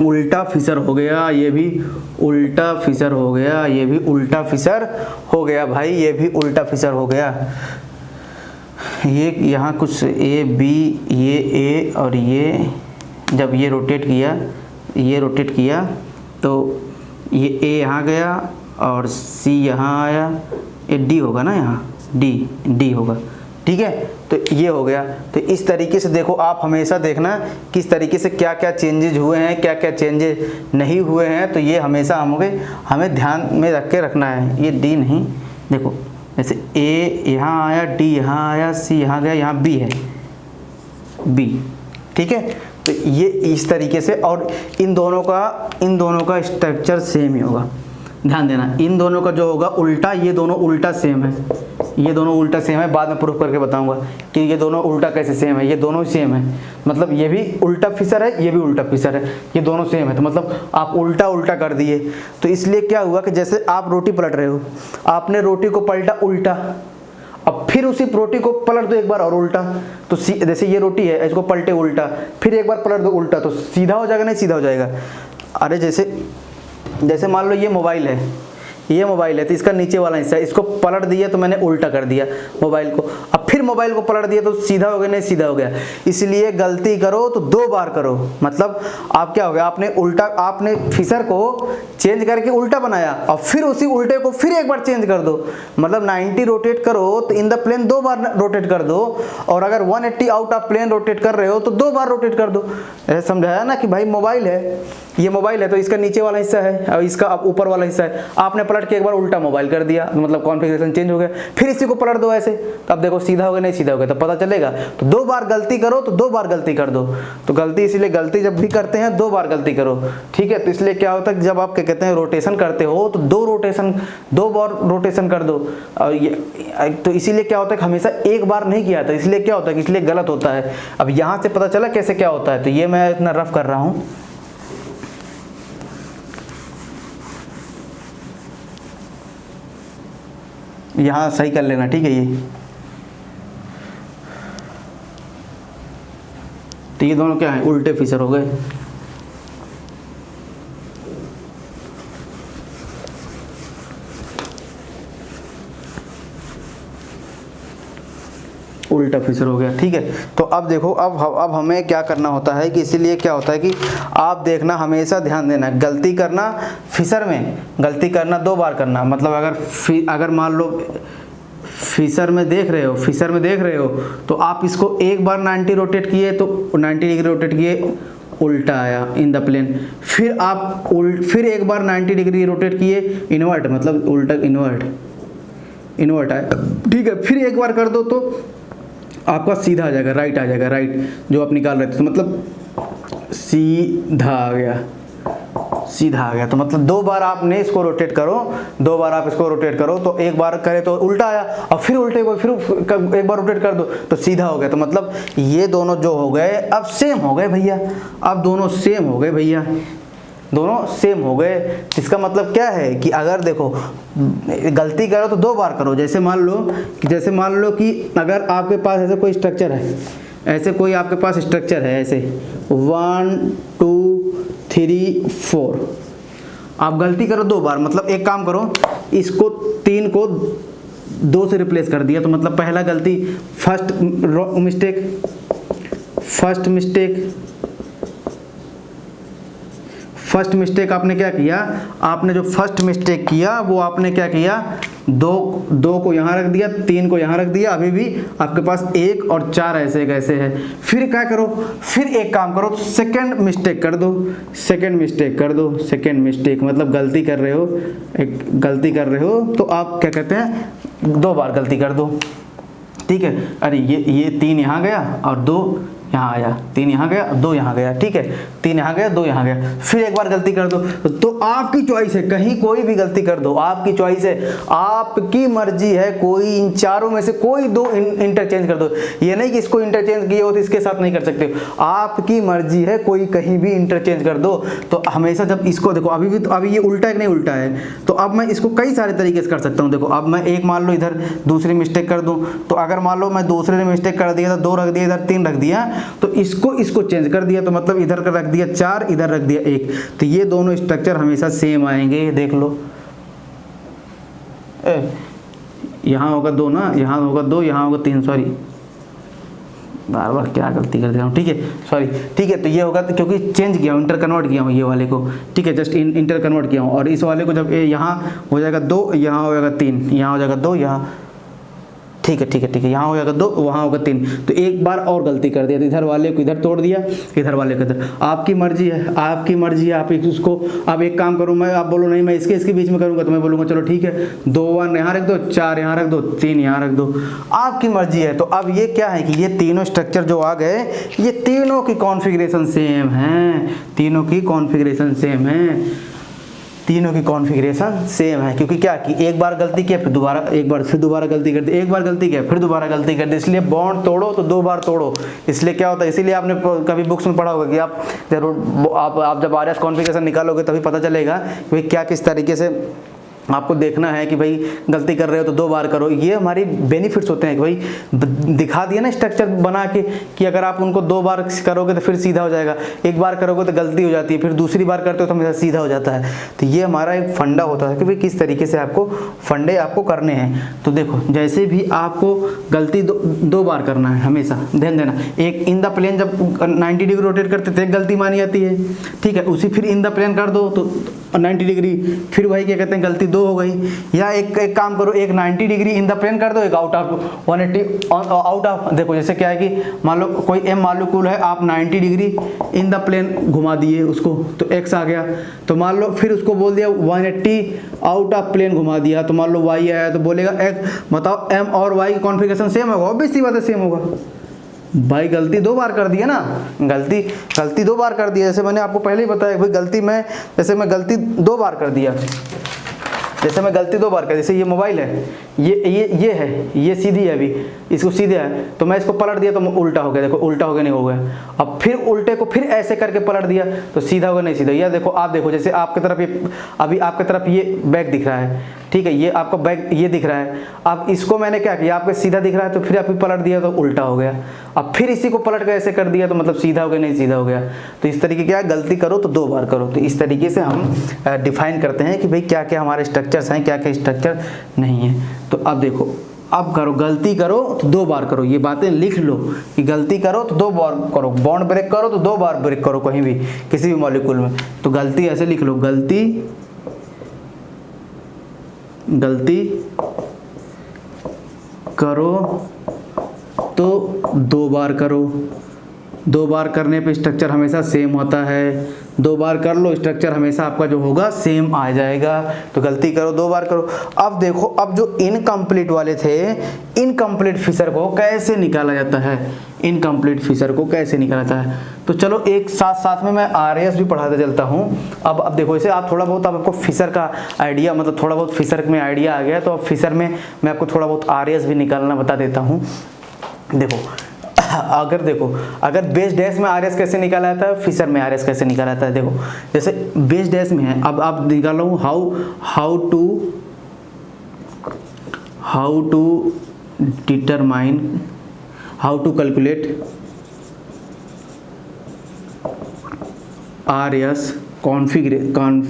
उल्टा फिसर हो गया, ये भी उल्टा फिसर हो गया, ये भी उल्टा फिसर हो गया भाई, ये भी उल्टा फिसर हो गया। ये यहाँ कुछ ए बी, ये ए और ये जब ये रोटेट किया तो ये ए यहाँ गया और सी यहाँ आया, ये डी होगा ना, यहाँ डी होगा, ठीक है। तो ये हो गया। तो इस तरीके से देखो आप हमेशा देखना किस तरीके से क्या क्या चेंजेज हुए हैं, क्या क्या चेंजेज नहीं हुए हैं, तो ये हमेशा हमें ध्यान में रख के रखना है। ये डी नहीं, देखो जैसे ए यहाँ आया, डी यहाँ आया, सी यहाँ गया, यहाँ बी है, बी, ठीक है। तो ये इस तरीके से, और इन दोनों का स्ट्रक्चर सेम ही होगा, ध्यान देना। इन दोनों का जो होगा उल्टा, ये दोनों उल्टा सेम है, ये दोनों उल्टा सेम है, बाद में प्रूफ करके बताऊंगा कि ये दोनों उल्टा कैसे सेम है। ये दोनों सेम है, मतलब ये भी उल्टा फिसर है, ये भी उल्टा फिसर है, ये दोनों सेम है, तो मतलब आप उल्टा उल्टा कर दिए। तो इसलिए क्या हुआ कि जैसे आप रोटी पलट रहे हो, आपने रोटी को पलटा उल्टा, अब फिर उसी रोटी को पलट दो एक बार और उल्टा, तो जैसे ये रोटी है इसको पलटे उल्टा, फिर एक बार पलट दो उल्टा, तो सीधा हो जाएगा नहीं सीधा हो जाएगा। अरे जैसे मान लो ये मोबाइल है, तो इसका नीचे वाला हिस्सा है, इसको पलट दिया तो मैंने उल्टा कर दिया मोबाइल को, अब फिर मोबाइल को पलट दिया तो सीधा हो गया नहीं सीधा हो गया। इसलिए गलती करो तो 2 बार करो, मतलब आप क्या हो गया, आपने फिसर को चेंज करके उल्टा बनाया और फिर उसी उल्टे को फिर एक बार चेंज कर दो, मतलब 90 रोटेट करो तो इन द प्लेन 2 बार रोटेट कर दो, और अगर 180 आउट ऑफ प्लेन रोटेट कर रहे हो तो 2 बार रोटेट कर दो। ऐसे समझाया ना कि भाई मोबाइल है, ये मोबाइल है तो इसका नीचे वाला हिस्सा है और इसका ऊपर वाला हिस्सा है, आपने पलट के एक बार उल्टा मोबाइल कर दिया, मतलब कॉन्फ़िगरेशन चेंज हो गया, फिर इसी को पलट दो ऐसे, तो अब देखो सीधा हो गया नहीं सीधा हो गया, तो पता चलेगा। तो 2 बार गलती करो तो 2 बार गलती कर दो, तो गलती इसलिए गलती जब भी करते हैं 2 बार गलती करो, ठीक है। तो इसलिए क्या होता है कि जब आप क्या कहते हैं रोटेशन करते हो तो 2 बार रोटेशन कर दो, और ये तो इसीलिए क्या होता है कि हमेशा एक बार नहीं किया था, इसलिए क्या होता है कि इसलिए गलत होता है। अब यहाँ से पता चला कैसे क्या होता है, तो ये मैं इतना रफ कर रहा हूँ, यहाँ सही कर लेना, ठीक है। ये तो ये दोनों क्या है, उल्टे फिसर हो गए। उल्टा फिसर हो गया, ठीक है। तो अब देखो, अब हमें क्या करना होता है कि इसीलिए क्या होता है कि आप देखना, हमेशा ध्यान देना, गलती करना फिसर में गलती करना 2 बार करना, मतलब अगर मान लो फिसर में देख रहे हो तो आप इसको एक बार 90 रोटेट किए तो 90 डिग्री रोटेट किए, उल्टा आया इन द प्लेन, फिर आप फिर एक बार 90 डिग्री रोटेट किए, इन्वर्ट, मतलब उल्टा इन्वर्ट आया, ठीक है। फिर एक बार कर दो तो आपका सीधा आ जाएगा, राइट आ जाएगा, राइट जो आप निकाल रहे थे, तो मतलब सीधा आ गया, तो मतलब 2 बार आपने इसको रोटेट करो, 2 बार आप इसको रोटेट करो, तो एक बार करे तो उल्टा आया और फिर उल्टे को फिर एक बार रोटेट कर दो तो सीधा हो गया। तो मतलब ये दोनों जो हो गए अब सेम हो गए भैया, अब दोनों सेम हो गए भैया, दोनों सेम हो गए। इसका मतलब क्या है कि अगर देखो गलती करो तो 2 बार करो। जैसे मान लो कि अगर आपके पास ऐसे कोई स्ट्रक्चर है, ऐसे 1 2 3 4, आप गलती करो 2 बार, मतलब एक काम करो, इसको 3 को 2 से रिप्लेस कर दिया, तो मतलब पहला गलती फर्स्ट फर्स्ट मिस्टेक आपने क्या किया, आपने जो फर्स्ट मिस्टेक किया वो आपने क्या किया, दो को यहाँ रख दिया, 3 को यहाँ रख दिया, अभी भी आपके पास 1 और 4 ऐसे कैसे है। फिर क्या करो, फिर एक काम करो, सेकंड मिस्टेक कर दो, सेकंड मिस्टेक कर दो। सेकंड मिस्टेक मतलब गलती कर रहे हो, एक गलती कर रहे हो तो आप क्या कहते हैं 2 बार गलती कर दो, ठीक है। अरे ये 3 यहाँ गया और 2 यहाँ आया, 3 यहाँ गया 2 यहाँ गया, ठीक है, 3 यहाँ गया 2 यहाँ गया, फिर एक बार गलती कर दो। तो आपकी चॉइस है, कहीं कोई भी गलती कर दो, आपकी चॉइस है, आपकी मर्जी है, कोई इन चारों में से कोई 2 इंटरचेंज कर दो। ये नहीं कि इसको इंटरचेंज किए हो तो इसके साथ नहीं कर सकते, आपकी मर्जी है, कोई कहीं भी इंटरचेंज कर दो। तो हमेशा जब इसको देखो, अभी भी तो अभी ये उल्टा है कि नहीं उल्टा है, तो अब मैं इसको कई सारे तरीके से कर सकता हूँ। देखो अब मैं एक मान लो इधर दूसरी मिस्टेक कर दूँ, तो अगर मान लो मैं दूसरे ने मिस्टेक कर दिया तो 2 रख दिया, इधर 3 रख दिया, तो इसको चेंज कर दिया, तो मतलब इधर का रख दिया 4, इधर रख दिया 1, तो ये दोनों स्ट्रक्चर हमेशा सेम आएंगे। देख लो यहाँ होगा 2 ना, यहाँ होगा 2, यहाँ होगा 3, सॉरी बार बार क्या गलती कर दे रहा हूँ, ठीक है सॉरी, ठीक है। तो ये होगा तो क्योंकि चेंज किया हूँ, इंटर कन्वर्ट किया हूँ ये वाले को, ठीक है, जस्ट इंटर कन्वर्ट किया हूँ। और इस वाले को जब यहाँ हो जाएगा 2, यहाँ हो जाएगा 3, यहाँ हो जाएगा 2, यहाँ, ठीक है ठीक है ठीक है, यहाँ हो जाएगा 2, वहाँ होगा 3, तो एक बार और गलती कर दिया, तो इधर वाले को इधर तोड़ दिया, इधर वाले को इधर। आपकी मर्जी है, आपकी मर्जी है, आप उसको, अब एक काम करूँ मैं, आप बोलो नहीं मैं इसके बीच में करूँगा, तो मैं बोलूँगा चलो ठीक है 2 1 यहाँ रख दो, 4 यहाँ रख दो, 3 यहाँ रख दो, आपकी मर्जी है। तो अब ये क्या है कि ये तीनों स्ट्रक्चर जो आ गए, ये तीनों की कॉन्फ़िगरेशन सेम है, तीनों की कॉन्फ़िगरेशन सेम है, तीनों की कॉन्फ़िगरेशन सेम है। क्योंकि क्या कि एक बार गलती किया, फिर दोबारा, एक बार फिर दोबारा गलती कर दी, एक बार गलती किया फिर दोबारा गलती कर दी, इसलिए बॉन्ड तोड़ो तो 2 बार तोड़ो। इसलिए क्या होता है, इसीलिए आपने कभी बुक्स में पढ़ा होगा कि आप जरूर आप जब आरएस कॉन्फ़िगरेशन निकालोगे तभी पता चलेगा कि भाई क्या किस तरीके से आपको देखना है कि भाई गलती कर रहे हो तो 2 बार करो। ये हमारी बेनिफिट्स होते हैं कि भाई दिखा दिया ना स्ट्रक्चर बना के कि अगर आप उनको 2 बार करोगे तो फिर सीधा हो जाएगा, एक बार करोगे तो गलती हो जाती है, फिर दूसरी बार करते हो तो हमेशा सीधा हो जाता है। तो ये हमारा एक फंडा होता है कि भाई किस तरीके से आपको फंडे आपको करने हैं। तो देखो जैसे भी आपको गलती 2 बार करना है, हमेशा ध्यान देना। एक इन द प्लेन जब 90 डिग्री रोटेट करते थे एक गलती मानी जाती है, ठीक है, उसी फिर इन द प्लेन कर दो तो 90 डिग्री, फिर वही क्या कहते हैं गलती 2 हो गई। या एक काम करो, एक 90 डिग्री इन द प्लेन कर दो, एक आउट ऑफ 180 आउट ऑफ, देखो जैसे क्या है कि मान लो कोई एम मॉलिक्यूल है, आप 90 डिग्री इन द प्लेन घुमा दिए उसको तो एक्स आ गया, तो मान लो फिर उसको बोल दिया 180 आउट ऑफ प्लेन घुमा दिया, तो मान लो वाई आया तो बोलेगा एक्स। बताओ एम और वाई की कॉन्फ़िगरेशन सेम होगा, ऑब्वियस सी बात है सेम होगा भाई। गलती 2 बार कर दिया ना, गलती 2 बार कर दिया। जैसे मैंने आपको पहले ही बताया भाई गलती मैं 2 बार कर दिया, जैसे मैं गलती 2 बार कर, जैसे ये मोबाइल है, ये है, ये सीधी है, अभी इसको सीधे है तो मैं इसको पलट दिया तो उल्टा हो गया, देखो उल्टा हो गया नहीं हो गया। अब फिर उल्टे को फिर ऐसे करके पलट दिया तो सीधा होगा नहीं सीधा। या देखो आप देखो जैसे आपकी तरफ ये, अभी आपकी तरफ ये बैग दिख रहा है, ठीक है, ये आपका बैग ये दिख रहा है। अब इसको मैंने क्या किया, आपको सीधा दिख रहा है तो फिर आप पलट दिया तो उल्टा हो गया। अब फिर इसी को पलट कर ऐसे कर दिया तो मतलब सीधा हो गया नहीं सीधा हो गया। तो इस तरीके क्या गलती करो तो 2 बार करो। तो इस तरीके से हम डिफाइन करते हैं कि भाई क्या क्या हमारे स्ट्रक्चर्स हैं, क्या क्या स्ट्रक्चर नहीं है। तो अब देखो, अब करो, गलती करो तो 2 बार करो, ये बातें लिख लो कि गलती करो तो 2 बार करो, बॉन्ड ब्रेक करो तो 2 बार ब्रेक करो कहीं भी किसी भी मॉलिक्यूल में। तो गलती ऐसे लिख लो, गलती करो तो 2 बार करो। 2 बार करने पे स्ट्रक्चर हमेशा सेम होता है, 2 बार कर लो स्ट्रक्चर हमेशा आपका जो होगा सेम आ जाएगा। तो गलती करो 2 बार करो। अब देखो, अब जो इनकम्प्लीट वाले थे, इनकम्प्लीट फिशर को कैसे निकाला जाता है, इनकम्प्लीट फिशर को कैसे निकाला जाता है। तो चलो एक साथ में मैं आरएस भी पढ़ाते चलता हूँ। अब देखो इसे आप थोड़ा बहुत, आपको फिशर का आइडिया, मतलब थोड़ा बहुत फिशर में आइडिया आ गया, तो अब फिशर में मैं आपको थोड़ा बहुत आरएस भी निकालना बता देता हूँ। देखो अगर बेस डैश में आरएस कैसे निकाला जाता है, फिशर में आरएस कैसे निकाला जाता है। देखो जैसे बेस डैश में है, अब आप निकालो how to determine, how to calculate RS configuration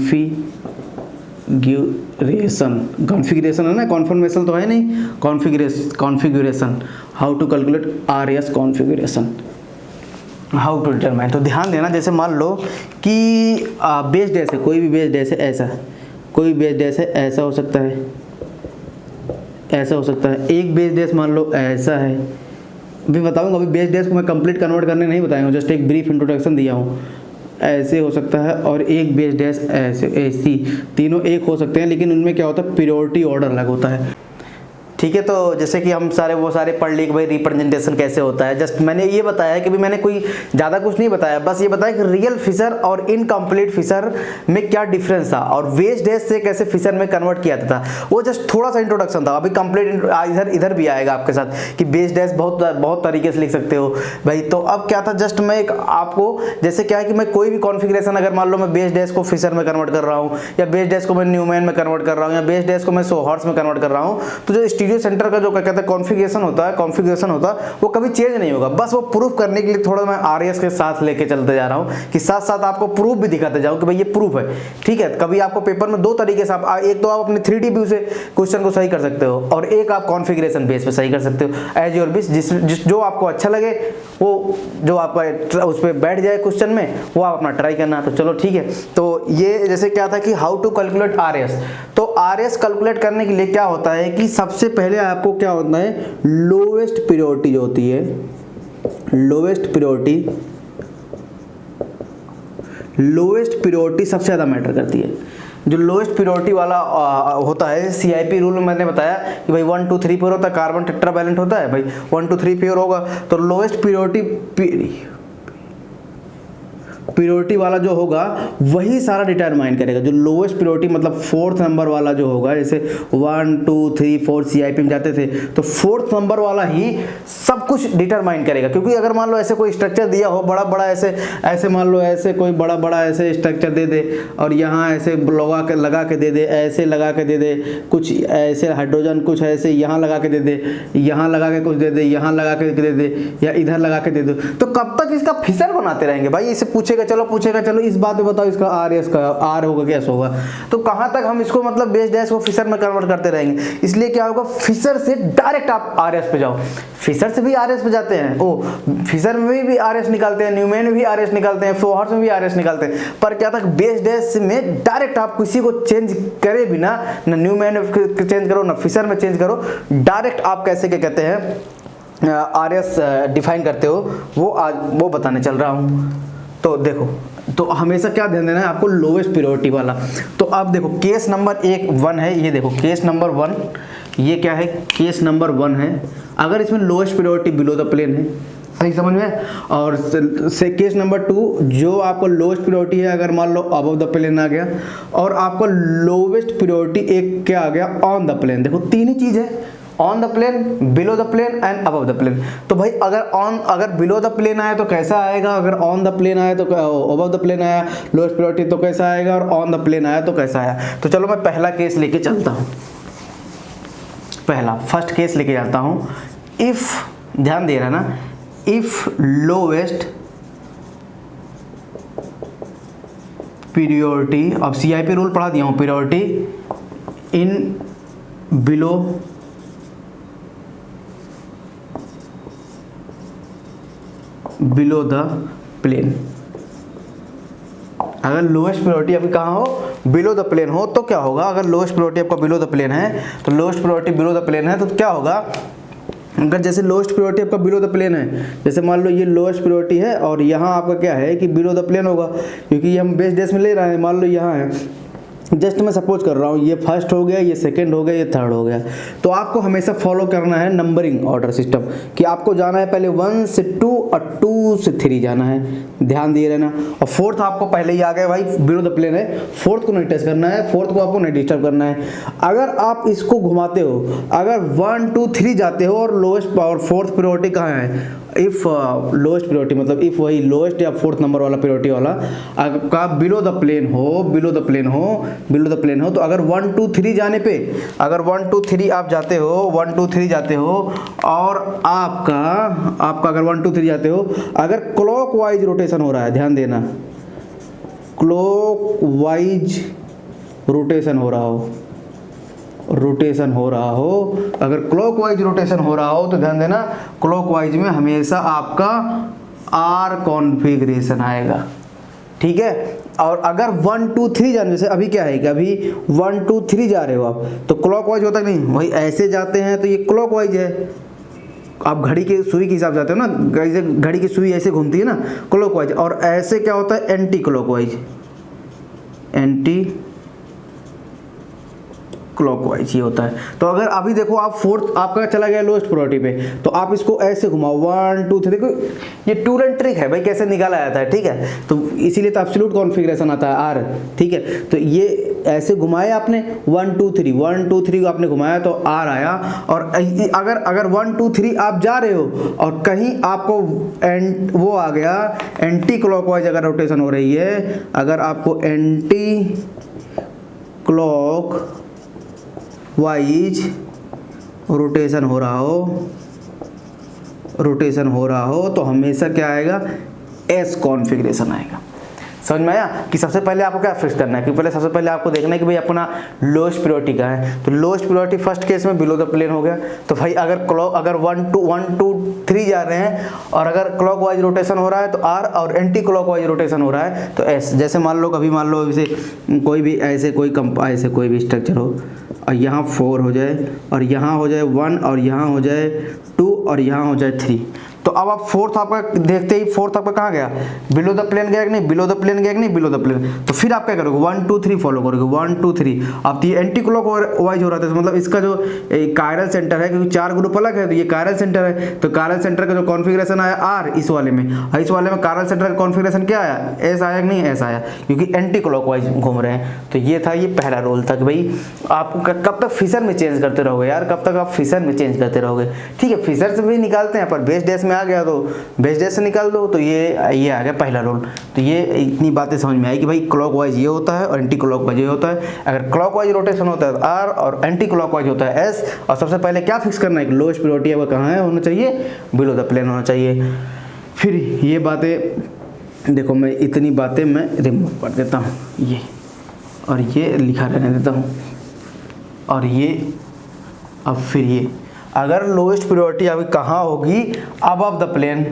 है ना, कॉन्फर्मेशन तो है नहीं, configuration, how to calculate RS configuration. How to determine, तो ध्यान देना, जैसे मान लो कि बेस डैश है, कोई भी बेस डैश है ऐसा, कोई बेस डैश है ऐसा हो सकता है, ऐसा हो सकता है, एक बेस डैश मान लो ऐसा है, मैं बताऊंगा अभी बेस डैश को मैं कंप्लीट कन्वर्ट करने नहीं बताऊंगा, जस्ट एक ब्रीफ इंट्रोडक्शन दिया हूँ, ऐसे हो सकता है, और एक बेस डैश ऐसे, ऐसी तीनों एक हो सकते हैं, लेकिन उनमें क्या होता है प्रियोरिटी ऑर्डर अलग होता है। ठीक है, तो जैसे कि हम वो सारे पढ़ लिए कि भाई रिप्रेजेंटेशन कैसे होता है, जस्ट मैंने ये बताया कि भी मैंने कोई ज़्यादा कुछ नहीं बताया, बस ये बताया कि रियल फिशर और इनकम्प्लीट फिशर में क्या डिफरेंस था और बेस डैश से कैसे फिशर में कन्वर्ट किया था, वो जस्ट थोड़ा सा इंट्रोडक्शन था। अभी कंप्लीट इधर भी आएगा आपके साथ कि बेस डैश बहुत तरीके से लिख सकते हो भाई। तो अब क्या था, जस्ट मैं एक आपको, जैसे क्या है कि मैं कोई भी कॉन्फ़िगरेशन, अगर मान लो मैं बेस डैश को फिशर में कन्वर्ट कर रहा हूँ, या बेस डैश को मैं न्यूमैन में कन्वर्ट कर रहा हूँ, या बेस डैश को मैं सोहर्ट्ज़ में कन्वर्ट कर रहा हूँ, तो जो स्टूडियो सेंटर का जो क्या कहते हैं कॉन्फ़िगरेशन होता है वो कभी चेंज नहीं होगा। बस वो प्रूफ करने के लिए थोड़ा मैं आरएस के साथ लेके चलते जा रहा हूँ कि साथ साथ आपको प्रूफ भी दिखाते जाऊँ कि भाई ये प्रूफ है। ठीक है, कभी आपको पेपर में दो तरीके से एक तो आप अपने 3D व्यू से क्वेश्चन को सही कर सकते हो, और एक आप कॉन्फ़िगरेशन बेस पे सही कर सकते हो, एज योर विश, जिस जो आपको अच्छा लगे, वो जो आपका उस पर बैठ जाए क्वेश्चन में, वो आप अपना ट्राई करना। तो चलो ठीक है, तो ये जैसे क्या था कि हाउ टू कैलकुलेट आरएस। तो आरएस कैलकुलेट करने के लिए क्या होता है कि सबसे पहले आपको क्या होता है, लोवेस्ट प्रायोरिटी जो होती है, लोवेस्ट प्रायोरिटी सबसे ज़्यादा मैटर करती है। जो लोएस्ट प्रायोरिटी वाला होता है, सीआईपी रूल में मैंने बताया कि भाई 1 2 3 4 होता है, कार्बन टेट्रावैलेंट होता है भाई, 1 2 3 4 होगा, तो लोएस्ट प्रायोरिटी वाला जो होगा वही सारा डिटरमाइन करेगा। जो लोएस्ट प्रायोरिटी मतलब फोर्थ नंबर वाला जो होगा, जैसे 1 2 3 4 सीआईपी में जाते थे, तो फोर्थ नंबर वाला ही सब कुछ डिटरमाइन करेगा। क्योंकि अगर मान लो ऐसे कोई स्ट्रक्चर दिया हो बड़ा बड़ा, ऐसे मान लो ऐसे कोई बड़ा बड़ा ऐसे स्ट्रक्चर दे दे, और यहाँ ऐसे लगा के दे दे, ऐसे लगा के दे दे, कुछ ऐसे हाइड्रोजन कुछ ऐसे यहाँ लगा के दे दे, यहाँ लगा के कुछ दे दे, यहाँ लगा के दे दे, या इधर लगा के दे दो, तो कब तक इसका फिशर बनाते रहेंगे भाई। इसे पूछेगा चलो इस बात में बताओ इसका आरएस का आर होगा कैसे होगा, तो कहां तक हम इसको मतलब बेस डैश को फिशर में कन्वर्ट करते रहेंगे। इसलिए क्या होगा, फिशर से डायरेक्ट आप आरएस पे जाओ। फिशर से भी आरएस पे जाते हैं, फिशर में भी आरएस निकालते हैं, न्यूमैन में भी आरएस निकालते हैं, सोहर्ट्ज़ में भी आरएस निकालते हैं, पर क्या था बेस डैश में डायरेक्ट आप किसी को चेंज करे बिना, ना न्यूमैन में चेंज करो ना फिशर में चेंज करो, डायरेक्ट आप कैसे क्या कहते हैं आरएस डिफाइन करते हो, वो बताने चल रहा हूँ। तो देखो, तो हमेशा क्या ध्यान देना है आपको, लोवेस्ट प्रायोरिटी वाला। तो अब देखो केस नंबर 1 है, ये देखो केस नंबर 1, ये क्या है, केस नंबर 1 है। अगर इसमें lowest priority below the plane है, सही समझ में, और से केस नंबर 2 जो आपको लोवेस्ट प्रायोरिटी है, अगर मान लो अबव द प्लेन आ गया, और आपको लोवेस्ट प्रायोरिटी एक क्या आ गया, ऑन द प्लेन। देखो तीन ही चीज है, on the plane, below the plane and above the plane. तो भाई अगर बिलो द प्लेन आया तो कैसा आएगा, अगर ऑन द प्लेन आया तो अबव द प्लेन आया लोएस्ट प्रायोरिटी तो कैसा आएगा, और ऑन द प्लेन आया तो कैसा आया। तो चलो मैं पहला केस लेके चलता हूँ, फर्स्ट केस लेके जाता हूँ। इफ, ध्यान दे रहा ना, इफ लोएस्ट प्रायोरिटी, अब सीआईपी रूल पढ़ा दिया हूँ, priority in below the plane. अगर लोएस्ट प्रायोरिटी आपकी कहाँ हो, बिलो द प्लेन हो, तो क्या होगा, अगर लोएस्ट प्रायोरिटी आपका बिलो द प्लेन है, तो lowest priority below the plane है तो क्या होगा, अगर जैसे लोएस्ट प्रायोरिटी आपका बिलो द प्लेन है, जैसे मान लो ये लोएस्ट प्रायोरिटी है और यहाँ आपका क्या है कि बिलो द प्लेन होगा, क्योंकि ये हम बेस डैश में ले रहे हैं, मान लो यहाँ है, जस्ट मैं सपोज कर रहा हूँ, ये फर्स्ट हो गया, ये सेकंड हो गया, ये थर्ड हो गया। तो आपको हमेशा फॉलो करना है नंबरिंग ऑर्डर सिस्टम, कि आपको जाना है पहले 1 से 2 और 2 से 3 जाना है, ध्यान दिए रहना। और फोर्थ आपको पहले ही आ गया भाई, बिलो द प्लेन है, फोर्थ को नहीं टच करना है, फोर्थ को आपको नहीं डिस्टर्ब करना है। अगर आप इसको घुमाते हो, अगर 1 2 3 जाते हो और लोएस्ट और फोर्थ प्रायोरिटी कहाँ है, इफ लोएस्ट प्रायोरिटी मतलब इफ वही लोएस्ट या फोर्थ नंबर वाला प्रायोरिटी वाला आपका बिलो द प्लेन हो, तो अगर 1 2 3 जाने पे, अगर 1 2 3 आप जाते हो, 1 2 3 जाते हो, और आपका अगर 1 2 3 जाते हो, अगर क्लॉकवाइज रोटेशन हो रहा है, ध्यान देना, क्लॉकवाइज रोटेशन हो रहा हो, अगर क्लॉकवाइज रोटेशन हो रहा हो, तो ध्यान देना क्लॉकवाइज में हमेशा आपका आर कॉन्फ़िगरेशन आएगा, ठीक है। और अगर 1 2 3 जाने, जैसे अभी क्या है कि अभी 1 2 3 जा रहे हो आप, तो क्लॉकवाइज होता नहीं, वही ऐसे जाते हैं तो ये क्लॉकवाइज है। आप घड़ी के सुई के हिसाब से जाते हो ना, घड़ी की सुई ऐसे घूमती है ना, क्लॉकवाइज। और ऐसे क्या होता है, एंटी क्लॉकवाइज, एंटी क्लॉकवाइज ये होता है। तो अगर अभी देखो आप फोर्थ आपका चला गया लोएस्ट प्रायोरिटी पे, तो आप इसको ऐसे घुमाओ 1 2 3, देखो ये टूल एंड ट्रिक है भाई, कैसे निकाला जाता है, ठीक है। तो इसीलिए तो एब्सोल्यूट कॉन्फ़िगरेशन आता है आर, ठीक है। तो ये ऐसे घुमाया आपने 1 2 3, 1 2 3 को आपने घुमाया तो आर आया। और अगर 1 2 3 आप जा रहे हो और कहीं आपको वो आ गया एंटी क्लॉकवाइज, अगर रोटेशन हो रही है, अगर आपको एंटी क्लॉक वाइज रोटेशन हो रहा हो तो हमेशा क्या आएगा, एस कॉन्फ़िगरेशन आएगा। समझ में आया कि सबसे पहले आपको क्या फिक्स करना है, कि पहले सबसे पहले आपको देखना है कि भाई अपना लोएस्ट प्रायोरिटी का है। तो लोएस्ट प्रायोरिटी फर्स्ट केस में बिलो द प्लेन हो गया। तो भाई अगर 1 2 3 जा रहे हैं और अगर क्लॉकवाइज रोटेशन हो रहा है तो आर, और एंटी क्लॉकवाइज रोटेशन हो रहा है तो एस। जैसे मान लो जैसे कोई भी ऐसे कोई भी स्ट्रक्चर हो और यहाँ 4 हो जाए और यहाँ हो जाए 1 और यहाँ हो जाए 2 और यहाँ हो जाए 3, तो अब आप फोर्थ आपका देखते ही फोर्थ आपका कहाँ गया, बिलो द प्लेन गया कि नहीं, बिलो द प्लेन गया कि नहीं, बिलो द प्लेन। तो फिर आप क्या करोगे, 1 2 3 फॉलो करोगे, 1 2 3। अब ये एंटी क्लॉकवाइज हो रहा था, तो मतलब इसका जो कायरल सेंटर है, क्योंकि 4 ग्रुप अलग है तो ये कायरल सेंटर है, तो कायरल सेंटर का जो कॉन्फ़िगरेशन आया आर इस वाले में, और इस वाले में कायरल सेंटर का कॉन्फ़िगरेशन क्या आया, एस आया कि नहीं, एस आया, क्योंकि एंटी क्लॉकवाइज घूम रहे हैं। तो ये था, ये पहला रोल था कि भाई आपको कब तक फिशर में चेंज करते रहोगे यार, कब तक आप फिशर में चेंज करते रहोगे, ठीक है। फिशर से भी निकालते हैं, पर बेस डेस में आ गया तो बेस डेस से निकाल दो। तो ये आ गया पहला रोल। तो ये इतनी बातें समझ में आई कि भाई क्लॉकवाइज ये होता है और एंटी क्लॉकवाइज ये होता है। अगर क्लॉकवाइज रोटेशन होता है तो आर, और एंटी क्लॉकवाइज होता है एस। और सबसे पहले क्या फिक्स करना है कि लोएस्ट प्रायोरिटी आपका कहाँ है, होना चाहिए, बिलो द प्लेन होना चाहिए। फिर ये बातें देखो, मैं इतनी बातें मैं रिमूव कर देता हूँ, ये और ये लिखा रहने देता हूँ, और ये अब फिर ये अगर लोएस्ट प्रायोरिटी आपकी कहाँ होगी, above the plane,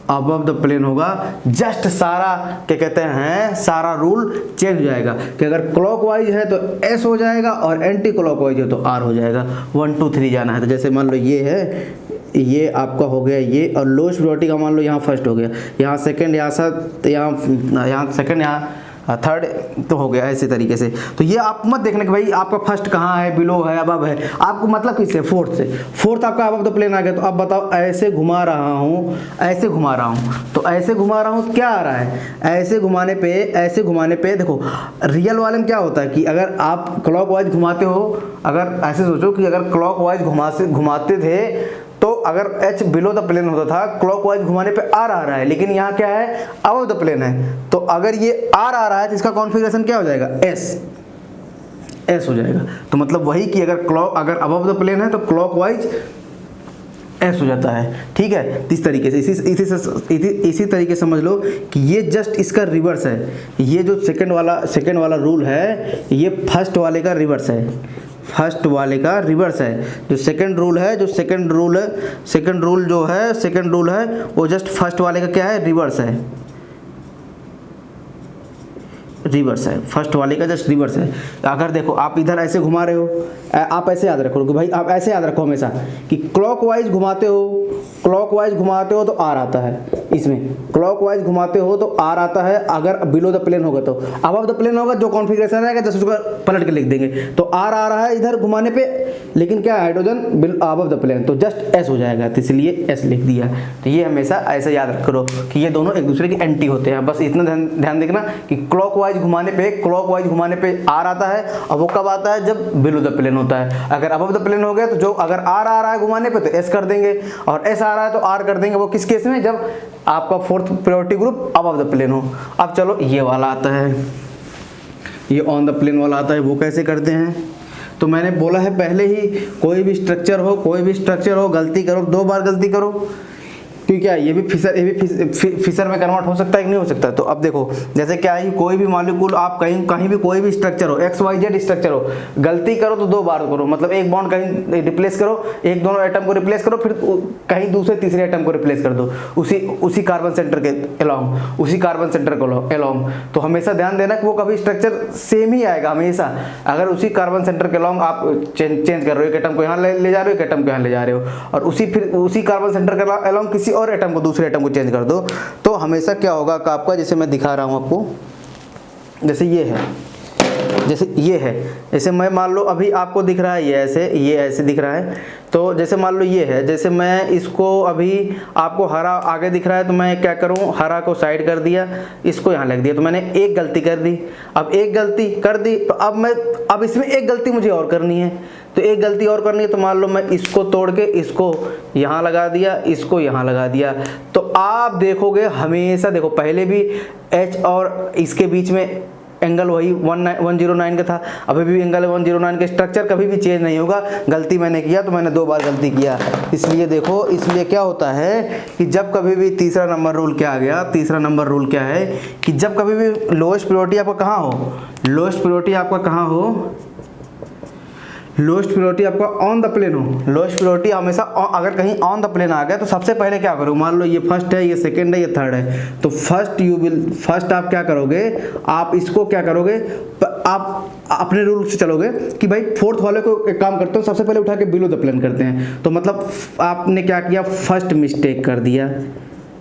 above the plane होगा। जस्ट सारा क्या कहते हैं, सारा रूल चेंज हो जाएगा कि अगर क्लॉकवाइज है तो एस हो जाएगा और एंटी क्लॉकवाइज है तो आर हो जाएगा। 1 2 3 जाना है तो जैसे मान लो ये है, ये आपका हो गया ये, और लोएस्ट प्रायोरिटी का मान लो यहाँ फर्स्ट हो गया, यहाँ सेकंड, यहाँ सेकंड, यहाँ थर्ड, तो हो गया ऐसे तरीके से। तो ये आप मत देखना कि भाई आपका फर्स्ट कहाँ है, बिलो है, अबव है, आपको मतलब किससे, फोर्थ से। फोर्थ आपका अबव द प्लेन आ गया, तो अब बताओ ऐसे घुमा रहा हूँ, ऐसे घुमा रहा हूँ, तो ऐसे घुमा रहा हूँ तो क्या आ रहा है, ऐसे घुमाने पे देखो रियल वाले में क्या होता है कि अगर आप क्लॉकवाइज घुमाते हो, अगर ऐसे सोचो कि अगर क्लॉकवाइज घुमाते थे तो अगर एच बिलो द प्लेन होता था, क्लॉकवाइज घुमाने पे आर आ रहा है, लेकिन यहाँ क्या है, अबव द प्लेन है। तो अगर ये आर आ रहा है तो इसका कॉन्फ़िगरेशन क्या हो जाएगा, एस हो जाएगा। तो मतलब वही कि अगर अबव द प्लेन है तो क्लॉकवाइज एस हो जाता है, ठीक है। इस तरीके से इसी तरीके से समझ लो कि ये जस्ट इसका रिवर्स है। ये जो सेकंड वाला रूल है, ये फर्स्ट वाले का रिवर्स है, फर्स्ट वाले का रिवर्स है। जो सेकंड रूल है वो जस्ट फर्स्ट वाले का क्या है, रिवर्स है, फर्स्ट वाले का जस्ट रिवर्स है। अगर देखो आप इधर ऐसे घुमा रहे हो, आप ऐसे याद रखो कि भाई आप ऐसे याद रखो हमेशा कि क्लॉकवाइज घुमाते हो तो आर आता है, इसमें क्लॉकवाइज घुमाते हो तो आर आता है। अगर बिलो द प्लेन होगा तो अबव द प्लेन होगा, जो कॉन्फ़िगरेशन रहेगा जस्ट उसको पलट के लिख देंगे। तो आर आ रहा है इधर घुमाने पे, लेकिन क्या हाइड्रोजन अबव द प्लेन, तो जस्ट एस हो जाएगा, तो इसलिए एस लिख दिया। तो ये हमेशा ऐसे याद करो कि ये दोनों एक दूसरे के एंटी होते हैं। बस इतना ध्यान देखना कि क्लॉकवाइज घुमाने पे आर आता है, और वो कब आता है, जब बिलो द प्लेन होता है। अगर अबव द प्लेन हो गया तो जो अगर आर आ रहा है घुमाने पे तो एस कर देंगे, और एस आ रहा है तो आर कर देंगे। वो किस केस में, जब आपका fourth priority group above the plane हो। अब चलो ये वाला आता है, ये ऑन द प्लेन वाला आता है, वो कैसे करते हैं। तो मैंने बोला है पहले ही, कोई भी स्ट्रक्चर हो गलती करो, 2 बार गलती करो। क्योंकि क्या ये भी फिशर में कन्वर्ट हो सकता है कि नहीं हो सकता। तो अब देखो जैसे क्या है, कोई भी मॉलिक्यूल आप कहीं भी कोई भी स्ट्रक्चर हो, XYZ स्ट्रक्चर हो, गलती करो तो 2 बार करो, मतलब एक बॉन्ड कहीं रिप्लेस करो, एक दोनों एटम को रिप्लेस करो, फिर कहीं दूसरे तीसरे एटम को रिप्लेस कर दो उसी कार्बन सेंटर के अलोंग, उसी कार्बन सेंटर को अलोंग। तो हमेशा ध्यान देना कि वो कभी स्ट्रक्चर सेम ही आएगा हमेशा। अगर उसी कार्बन सेंटर के अलोंग आप चेंज कर रहे हो, एक एटम को यहाँ ले जा रहे हो, एक एटम को यहाँ ले जा रहे हो, और फिर उसी कार्बन सेंटर के अलोंग किसी और एटम को, दूसरे एटम को चेंज कर दो, तो हमेशा क्या होगा कि आपका, जैसे मैं दिखा रहा हूँ आपको, जैसे ये है, जैसे मैं मान लो अभी आपको दिख रहा है ये ऐसे दिख रहा है, तो जैसे मान लो ये है, जैसे मैं इसको अभी आपको हरा आगे दिख रहा है, तो मैं क्या करूं, हरा को साइड कर दिया, इसको यहाँ लिख दिया, तो मैंने एक गलती कर दी। अब एक गलती कर दी तो अब इसमें एक गलती मुझे और करनी है, तो एक गलती और करनी है, तो मान लो मैं इसको तोड़ के इसको यहाँ लगा दिया, इसको यहाँ लगा दिया, तो आप देखोगे हमेशा, देखो पहले भी H और इसके बीच में एंगल वही 109 का था, अभी भी एंगल 109 का, स्ट्रक्चर कभी भी चेंज नहीं होगा। गलती मैंने किया तो मैंने 2 बार गलती किया, इसलिए देखो, इसलिए क्या होता है कि जब कभी भी तीसरा नंबर रूल क्या आ गया, तीसरा नंबर रूल क्या है कि जब कभी भी लोएस्ट प्रायोरिटी आपका कहाँ हो, लोएस्ट प्रायोरिटी आपका कहाँ हो, लोएस्ट प्रायोरिटी आपका ऑन द प्लेन हो। लोएस्ट प्रायोरिटी हमेशा अगर कहीं ऑन द प्लेन आ गया तो सबसे पहले क्या करो, मान लो ये फर्स्ट है, ये सेकंड है, ये थर्ड है, तो फर्स्ट आप क्या करोगे, आप इसको क्या करोगे, आप अपने रूल से चलोगे कि भाई फोर्थ वाले को एक काम करते हो, सबसे पहले उठा के बिलो द प्लेन करते हैं। तो मतलब आपने क्या किया, फर्स्ट मिस्टेक कर दिया,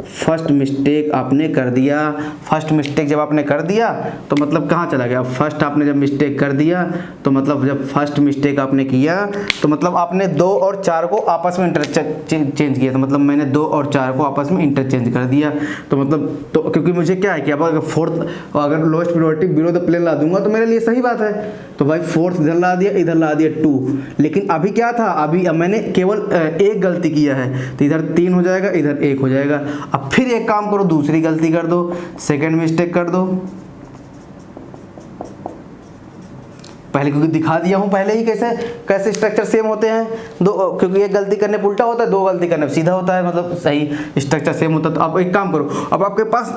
फर्स्ट मिस्टेक आपने कर दिया। फर्स्ट मिस्टेक जब आपने कर दिया तो मतलब कहाँ चला गया, फर्स्ट आपने जब मिस्टेक कर दिया तो मतलब जब फर्स्ट मिस्टेक आपने किया तो मतलब आपने 2 और 4 को आपस में इंटरचेंज किया, तो मतलब मैंने 2 और 4 को आपस में इंटरचेंज कर दिया। तो मतलब तो क्योंकि मुझे क्या है कि अब अगर फोर्थ अगर lowest priority below the plane ला दूंगा तो मेरे लिए सही बात है, तो भाई फोर्थ इधर ला दिया, इधर ला दिया 2, लेकिन अभी क्या था, अभी अब मैंने केवल एक गलती किया है, तो इधर 3 हो जाएगा, इधर 1 हो जाएगा। अब फिर एक काम करो, दूसरी गलती कर दो, सेकंड मिस्टेक कर दो, पहले क्योंकि दिखा दिया हूं पहले ही कैसे स्ट्रक्चर सेम होते हैं, क्योंकि एक गलती करने पर उल्टा होता है, 2 गलती करने पर सीधा होता है, मतलब सही स्ट्रक्चर सेम होता है। तो अब एक काम करो, अब आपके पास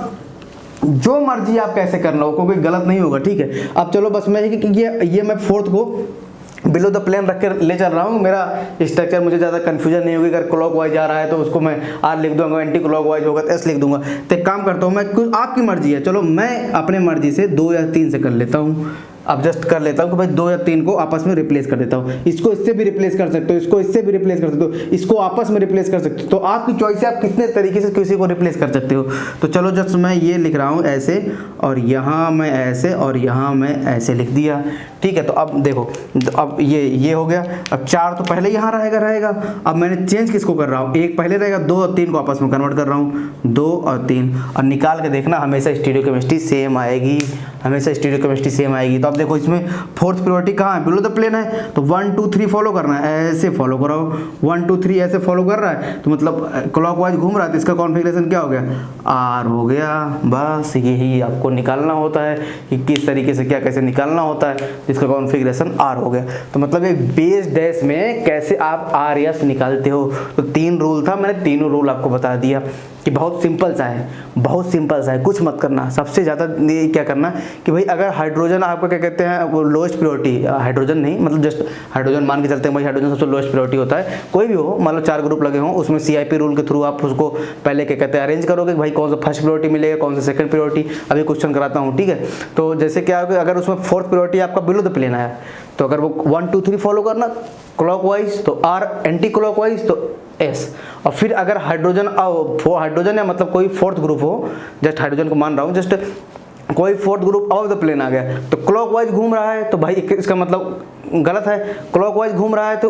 जो मर्जी आप कैसे करना हो, कोई गलत नहीं होगा, ठीक है। अब चलो बस मैं ये मैं फोर्थ को बिलो द प्लेन रख कर ले चल रहा हूँ, मेरा स्ट्रक्चर मुझे ज़्यादा कन्फ्यूजन नहीं होगी। अगर क्लॉक वाइज जा रहा है तो उसको मैं R लिख दूंगा, एंटी क्लॉक वाइज होगा तो S लिख दूंगा। तो एक काम करता हूँ मैं, कुछ आपकी मर्जी है, चलो मैं अपने मर्जी से 2 या 3 से कर लेता हूँ, अब जस्ट कर लेता हूँ कि भाई 2 या 3 को आपस में रिप्लेस कर देता हूँ। इसको इससे भी रिप्लेस कर सकते हो, इसको इससे भी रिप्लेस कर सकते हो, इसको आपस में रिप्लेस कर सकते हो, तो आपकी चॉइस है आप कितने तरीके से किसी को रिप्लेस कर सकते हो। तो चलो जस्ट मैं ये लिख रहा हूँ ऐसे, और यहाँ मैं ऐसे, और यहाँ मैं ऐसे लिख दिया, ठीक है। तो अब देखो, अब ये हो गया। अब 4 तो पहले यहाँ रहेगा। अब मैंने चेंज किसको कर रहा हूँ, 1 पहले रहेगा, 2 और 3 को आपस में कन्वर्ट कर रहा हूँ, 2 और 3, और निकाल के देखना हमेशा स्टीरियोकेमिस्ट्री सेम आएगी, हमेशा स्टीरियोकेमिस्ट्री सेम आएगी। तो अब देखो इसमें फोर्थ प्रायोरिटी कहाँ है, बिलो द प्लेन है, तो 1 2 3 फॉलो करना है, ऐसे फॉलो कराओ, 1 2 3 ऐसे फॉलो कर रहा है, तो मतलब क्लॉकवाइज घूम रहा है, तो इसका कॉन्फ़िगरेशन क्या हो गया, R हो गया। बस यही आपको निकालना होता है कि किस तरीके से क्या कैसे निकालना होता है, इसका कॉन्फ़िगरेशन R हो गया। तो मतलब एक बेस डैश में कैसे आप RS निकालते हो, तो 3 रूल था, मैंने तीनों रूल आपको बता दिया कि बहुत सिंपल सा है, बहुत सिंपल सा है, कुछ मत करना। सबसे ज़्यादा ये क्या करना कि भाई अगर हाइड्रोजन आपका क्या कहते हैं वो लोएस्ट प्रायोरिटी, हाइड्रोजन नहीं मतलब जस्ट हाइड्रोजन मान के चलते हैं भाई, हाइड्रोजन सबसे लोएस्ट प्रायोरिटी होता है, कोई भी हो, मान लो 4 ग्रुप लगे हों, उसमें CIP रूल के थ्रू आप उसको पहले क्या कहते हैं अरेंज करोगे, भाई कौन सा फर्स्ट प्रायोरिटी मिलेगा, कौन सा सेकंड प्रायोरिटी, अभी क्वेश्चन कराता हूँ, ठीक है। तो जैसे क्या होगा, अगर उसमें फोर्थ प्रायोरिटी आपका बिलो द प्लेन आया, तो अगर वो 1 2 3 फॉलो करना क्लॉकवाइज, तो R, एंटी क्लॉकवाइज तो S, और फिर अगर हाइड्रोजन या मतलब कोई फोर्थ ग्रुप हो, जस्ट हाइड्रोजन को मान रहा हूँ, जस्ट कोई fourth group of the plane आ गया तो क्लॉकवाइज घूम रहा है, तो भाई इसका मतलब गलत है, क्लॉकवाइज घूम रहा है तो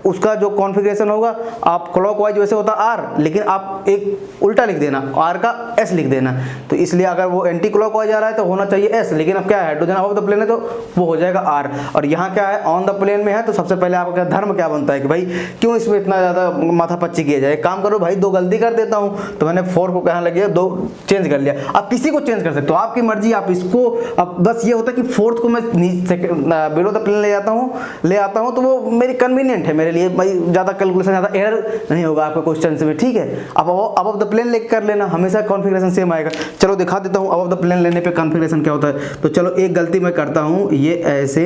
उसका जो कॉन्फ़िगरेशन होगा, आप क्लॉकवाइज वैसे होता R, लेकिन आप एक उल्टा लिख देना, R का S लिख देना, तो इसलिए अगर वो एंटी क्लॉकवाइज आ रहा है तो होना चाहिए S, लेकिन अब क्या है हाइड्रोजन ऑफ द प्लेन है तो वो हो जाएगा R। और यहाँ क्या है ऑन द प्लेन में है, तो सबसे पहले आपका धर्म क्या बनता है कि भाई क्यों इसमें इतना ज़्यादा माथापच्ची किया जाए, काम करो भाई 2 गलती कर देता हूँ, तो मैंने 4 को कहाँ लग गया, 2 चेंज कर लिया। आप किसी को चेंज कर सकते हो, आपकी मर्जी, आप इसको, अब बस ये होता है कि फोर्थ को मैं बिलो द प्लेन ले जाता हूँ ले आता हूँ तो वो मेरी कन्वीनियंट है मेरे लिए भाई, ज़्यादा कैलकुलेशन, ज़्यादा एरर नहीं होगा आपका क्वेश्चन में, ठीक है। अब ऑफ द प्लेन लेके कर लेना, हमेशा कॉन्फ़िगरेशन सेम आएगा। चलो दिखा देता हूँ ऑफ द प्लेन लेने पे कॉन्फ़िगरेशन क्या होता है। तो चलो एक गलती मैं करता हूँ, ये ऐसे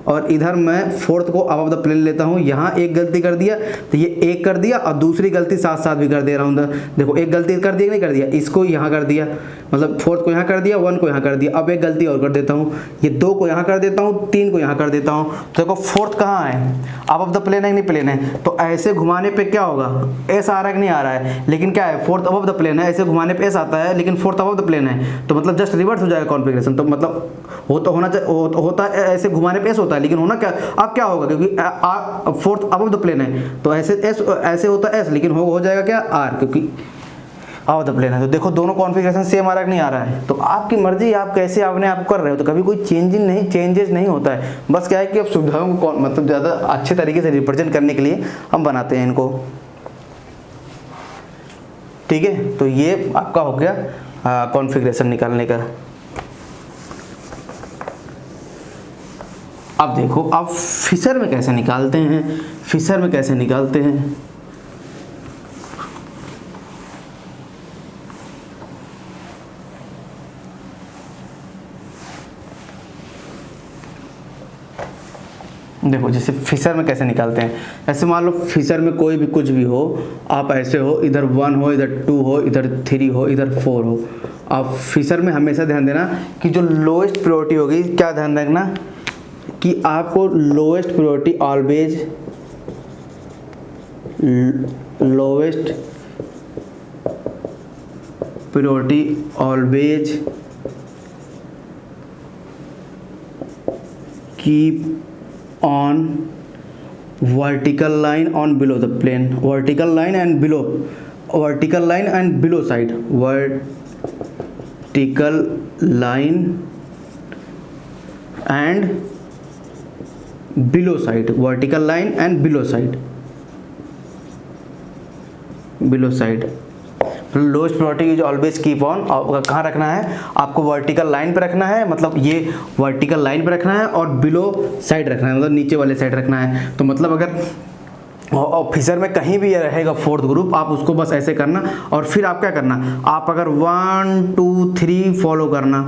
और इधर मैं फोर्थ को ऑफ द प्लेन लेता हूँ, यहाँ एक गलती कर दिया तो ये एक कर दिया और दूसरी गलती साथ साथ भी कर दे रहा हूँ। देखो एक गलती कर दी नहीं कर दिया, इसको यहाँ कर दिया, मतलब फोर्थ को यहाँ कर दिया, 1 को यहाँ कर दिया। अब एक गलती और कर देता हूँ, ये 2 को यहाँ कर देता हूँ, 3 को यहाँ कर देता हूँ। तो देखो फोर्थ कहाँ है, ऑफ द प्लेन है नहीं प्लेन है, तो ऐसे घुमाने पे क्या होगा, एस आ रहा है कि नहीं आ रहा है, लेकिन क्या है फोर्थ ऑफ द प्लेन है, ऐसे घुमाने पे एस आता है, लेकिन फोर्थ ऑफ द प्लेन है, तो मतलब जस्ट रिवर्स हो जाएगा कॉन्फ़िगरेशन। तो मतलब होता है ऐसे घुमाने पे एस होता है, लेकिन होना क्या, अब क्या होगा, क्योंकि फोर्थ ऑफ द प्लेन है तो ऐसे होता है एस, लेकिन हो जाएगा क्या आर, क्योंकि ऑफ द प्लेन है। तो देखो दोनों कॉन्फ़िगरेशन सेम आ रहा है कि नहीं आ रहा है। तो आपकी मर्जी, आप कैसे अपने आप कर रहे हो, तो कभी कोई चेंजेस नहीं होता है। बस क्या है कि अब सुविधाओं को मतलब ज़्यादा अच्छे तरीके से रिप्रेजेंट करने के लिए हम बनाते हैं इनको, ठीक है। तो ये आपका हो गया कॉन्फ़िगरेशन निकालने का। अब देखो अब फिशर में कैसे निकालते हैं, फिशर में कैसे निकालते हैं। देखो जैसे फिशर में कैसे निकालते हैं, ऐसे मान लो फिशर में कोई भी कुछ भी हो, आप ऐसे हो, इधर 1 हो, इधर 2 हो, इधर 3 हो, इधर 4 हो। आप फिशर में हमेशा ध्यान देना कि जो लोएस्ट प्रायोरिटी होगी, क्या ध्यान रखना कि आपको lowest priority always, lowest priority always keep on vertical line on below the plane, vertical line and below side, vertical line and below side, vertical line and below side। Lowest priority is always keep on, कहाँ रखना है आपको, vertical line पे रखना है, मतलब ये vertical line पे रखना है, और बिलो साइड रखना है, मतलब नीचे वाले साइड रखना है। तो मतलब अगर ऑफिसर में कहीं भी ये रहेगा फोर्थ ग्रुप, आप उसको बस ऐसे करना, और फिर आप क्या करना, आप अगर 1 2 3 फॉलो करना,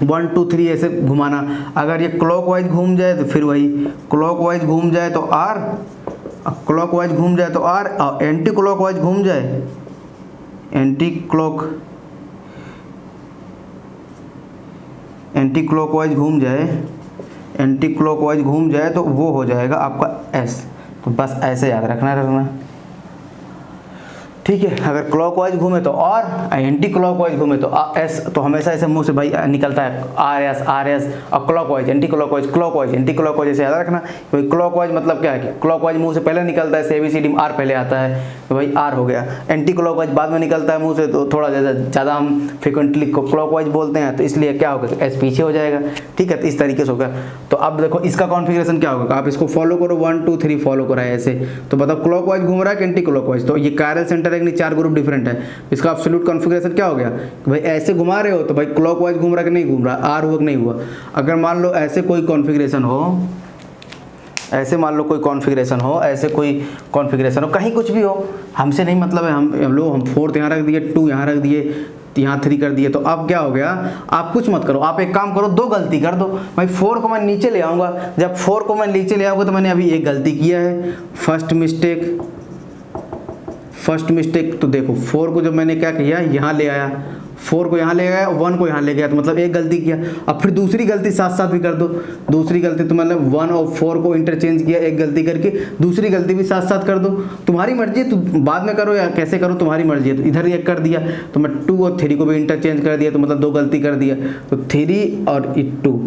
1 2 3 ऐसे घुमाना। अगर ये क्लॉकवाइज घूम जाए तो फिर वही, क्लॉकवाइज घूम जाए तो आर, क्लॉकवाइज घूम जाए तो आर, और एंटी क्लॉकवाइज घूम जाए, एंटी क्लॉकवाइज घूम जाए तो वो हो जाएगा आपका एस। तो बस ऐसे याद रखना, ठीक है। अगर क्लॉकवाइज घूमे तो और, एंटी क्लॉकवाइज घूमे तो एस। तो हमेशा ऐसे मुंह से भाई निकलता है आर एस, और clockwise anti clockwise, clockwise anti clockwise, ऐसे याद रखना। भाई क्लॉकवाइज मतलब क्या है कि क्लॉकवाइज मुंह से पहले निकलता है, ABCD में आर पहले आता है, तो भाई आर हो गया। एंटी क्लॉकवाइज बाद में निकलता है मुंह से, तो थोड़ा ज़्यादा हम फ्रिक्वेंटली क्लॉकवाइज बोलते हैं, तो इसलिए क्या होगा, एस पीछे हो जाएगा, ठीक है। तो इस तरीके से होगा। तो अब देखो इसका कॉन्फ़िगरेशन क्या होगा, आप इसको फॉलो करो, 1 2 3 फॉलो करा है ऐसे, तो मतलब क्लॉकवाइज घूम रहा है कि एंटी क्लॉकवाइज। तो ये कायरल सेंटर है कि नहीं, 4 ग्रुप डिफरेंट है, इसका एब्सोल्यूट कॉन्फ़िगरेशन क्या हो गया, भाई ऐसे घुमा रहे हो तो भाई क्लॉकवाइज घूम रहा है कि नहीं घूम रहा, आर हुआ कि नहीं हुआ। अगर मान लो ऐसे कोई कॉन्फ़िगरेशन हो, ऐसे मान लो कोई कॉन्फ़िगरेशन हो, ऐसे कोई कॉन्फ़िगरेशन हो, कहीं कुछ भी हो, हमसे नहीं मतलब है, हम 4 यहाँ रख दिए, 2 यहाँ रख दिए, यहाँ 3 कर दिए। तो अब क्या हो गया, आप कुछ मत करो, आप एक काम करो, 2 गलती कर दो। भाई 4 को मैं नीचे ले आऊँगा, जब 4 को मैं नीचे ले आऊँगा तो मैंने अभी एक गलती किया है, फर्स्ट मिस्टेक। तो देखो 4 को जब मैंने क्या किया, यहाँ ले आया, 4 को यहाँ ले गया, 1 को यहाँ ले गया, तो मतलब एक गलती किया। अब फिर दूसरी गलती साथ साथ भी कर दो, दूसरी गलती तो मतलब 1 और 4 को इंटरचेंज किया एक गलती करके, दूसरी गलती भी साथ साथ कर दो, तुम्हारी मर्जी है, तुम बाद में करो या कैसे करो तुम्हारी मर्जी है। तो इधर एक कर दिया, तो मैं 2 और 3 को भी इंटरचेंज कर दिया, तो मतलब 2 गलती कर दिया, तो 3 और 2